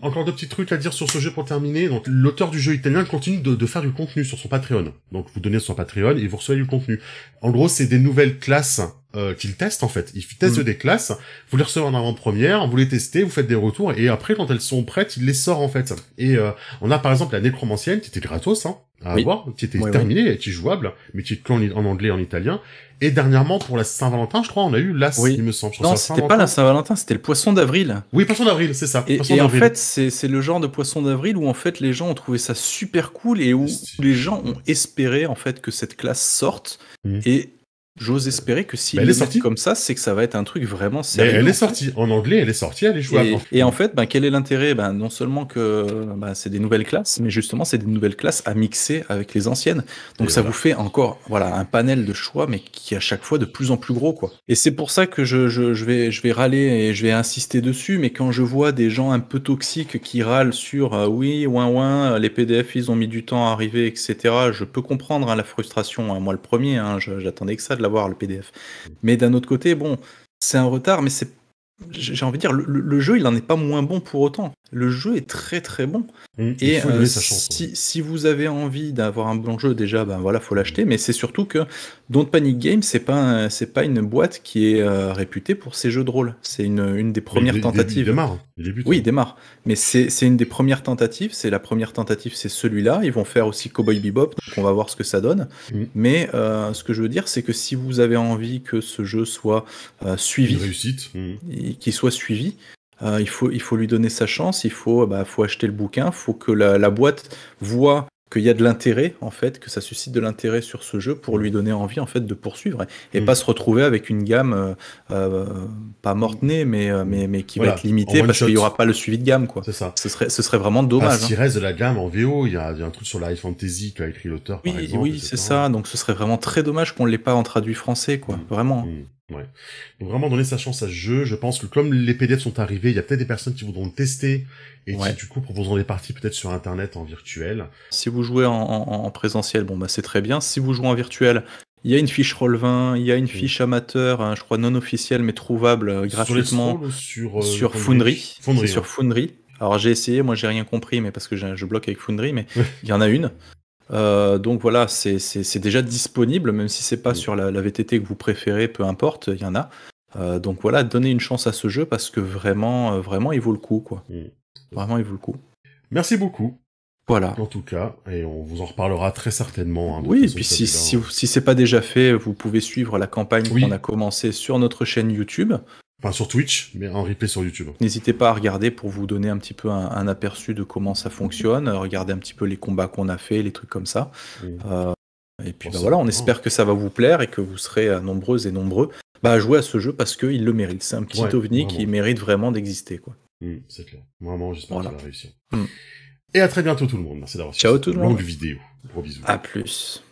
Encore deux petits trucs à dire sur ce jeu pour terminer. Donc, l'auteur du jeu italien continue de faire du contenu sur son Patreon. Donc, vous donnez son Patreon et vous recevez du contenu. En gros, c'est des nouvelles classes qu'il teste, en fait. Il teste des classes, vous les recevez en avant-première, vous les testez, vous faites des retours, et après, quand elles sont prêtes, il les sort, en fait. Et on a, par exemple, la nécromancienne, qui était gratos, à avoir, qui était terminée, qui est jouable, mais qui est que en anglais et en italien. Et dernièrement, pour la Saint-Valentin, je crois, on a eu l'As, il me semble. Non, c'était pas la Saint-Valentin, c'était le Poisson d'avril. Oui, Poisson d'avril, c'est ça. Et en fait, c'est le genre de Poisson d'avril où en fait les gens ont trouvé ça super cool et où les gens ont espéré en fait que cette classe sorte. Et j'ose espérer que s'ils le mettent comme ça, c'est que ça va être un truc vraiment sérieux. Elle est sortie en anglais, elle est jouable. Et en fait, quel est l'intérêt? Non seulement que c'est des nouvelles classes, mais justement c'est des nouvelles classes à mixer avec les anciennes. Donc ça vous fait encore un panel de choix, mais qui est à chaque fois de plus en plus gros, quoi. Et c'est pour ça que je vais râler et je vais insister dessus. Mais quand je vois des gens un peu toxiques qui râlent sur les PDF ils ont mis du temps à arriver, etc. Je peux comprendre la frustration. Moi le premier, j'attendais que ça de l'avoir l'avoir, le PDF. Mais d'un autre côté, bon, c'est un retard, mais j'ai envie de dire, le jeu, il n'en est pas moins bon pour autant. Le jeu est très très bon. Il faut lui donner sa chance. Si vous avez envie d'avoir un bon jeu, déjà, ben voilà, faut l'acheter. Mais c'est surtout que Don't Panic Games, c'est pas une boîte qui est réputée pour ses jeux de rôle. C'est une des premières tentatives. Il démarre. Il débute. Oui, il démarre. Mais c'est une des premières tentatives. C'est la première tentative, c'est celui-là. Ils vont faire aussi Cowboy Bebop, donc on va voir ce que ça donne. Mais ce que je veux dire, c'est que si vous avez envie que ce jeu soit suivi, une réussite, qu'il soit suivi, il faut lui donner sa chance, il faut acheter le bouquin, il faut que la boîte voit qu'il y a de l'intérêt, en fait, que ça suscite de l'intérêt sur ce jeu pour lui donner envie, en fait, de poursuivre et pas se retrouver avec une gamme pas morte-née, mais qui va être limitée parce qu'il n'y aura pas le suivi de gamme, quoi. C'est ça. Ce serait vraiment dommage. S'il reste de la gamme en VO, il y a un truc sur la High Fantasy qu'a écrit l'auteur, par exemple. Oui, c'est ça. Donc ce serait vraiment très dommage qu'on ne l'ait pas en traduit français, quoi. Vraiment. Ouais. Donc vraiment donner sa chance à ce jeu. Je pense que comme les PDF sont arrivés, il y a peut-être des personnes qui voudront le tester et qui du coup proposeront des parties peut-être sur internet en virtuel. Si vous jouez en présentiel, bon bah c'est très bien. Si vous jouez en virtuel, il y a une fiche Roll20, il y a une fiche amateur, hein, je crois non officielle mais trouvable gratuitement sur Foundry. C'est sur Foundry. Alors j'ai essayé, moi j'ai rien compris, mais parce que je bloque avec Foundry, mais il y en a une. Donc voilà, c'est déjà disponible, même si c'est pas sur la VTT que vous préférez, peu importe, il y en a. Donc voilà, donnez une chance à ce jeu parce que vraiment il vaut le coup, quoi. Vraiment, il vaut le coup. Merci beaucoup. Voilà. En tout cas, et on vous en reparlera très certainement. Hein, oui, et puis si c'est pas déjà fait, vous pouvez suivre la campagne qu'on a commencée sur notre chaîne YouTube. Enfin, sur Twitch, mais en replay sur YouTube. N'hésitez pas à regarder pour vous donner un petit peu un aperçu de comment ça fonctionne, regardez un petit peu les combats qu'on a fait, les trucs comme ça. Et puis voilà, on espère que ça va vous plaire et que vous serez nombreuses et nombreux à jouer à ce jeu parce qu'il le mérite. C'est un petit ovni qui mérite vraiment d'exister, quoi. C'est clair. Vraiment, j'espère qu'il va réussir. Et à très bientôt tout le monde. Merci d'avoir suivi cette longue vidéo. Gros bisous. À plus.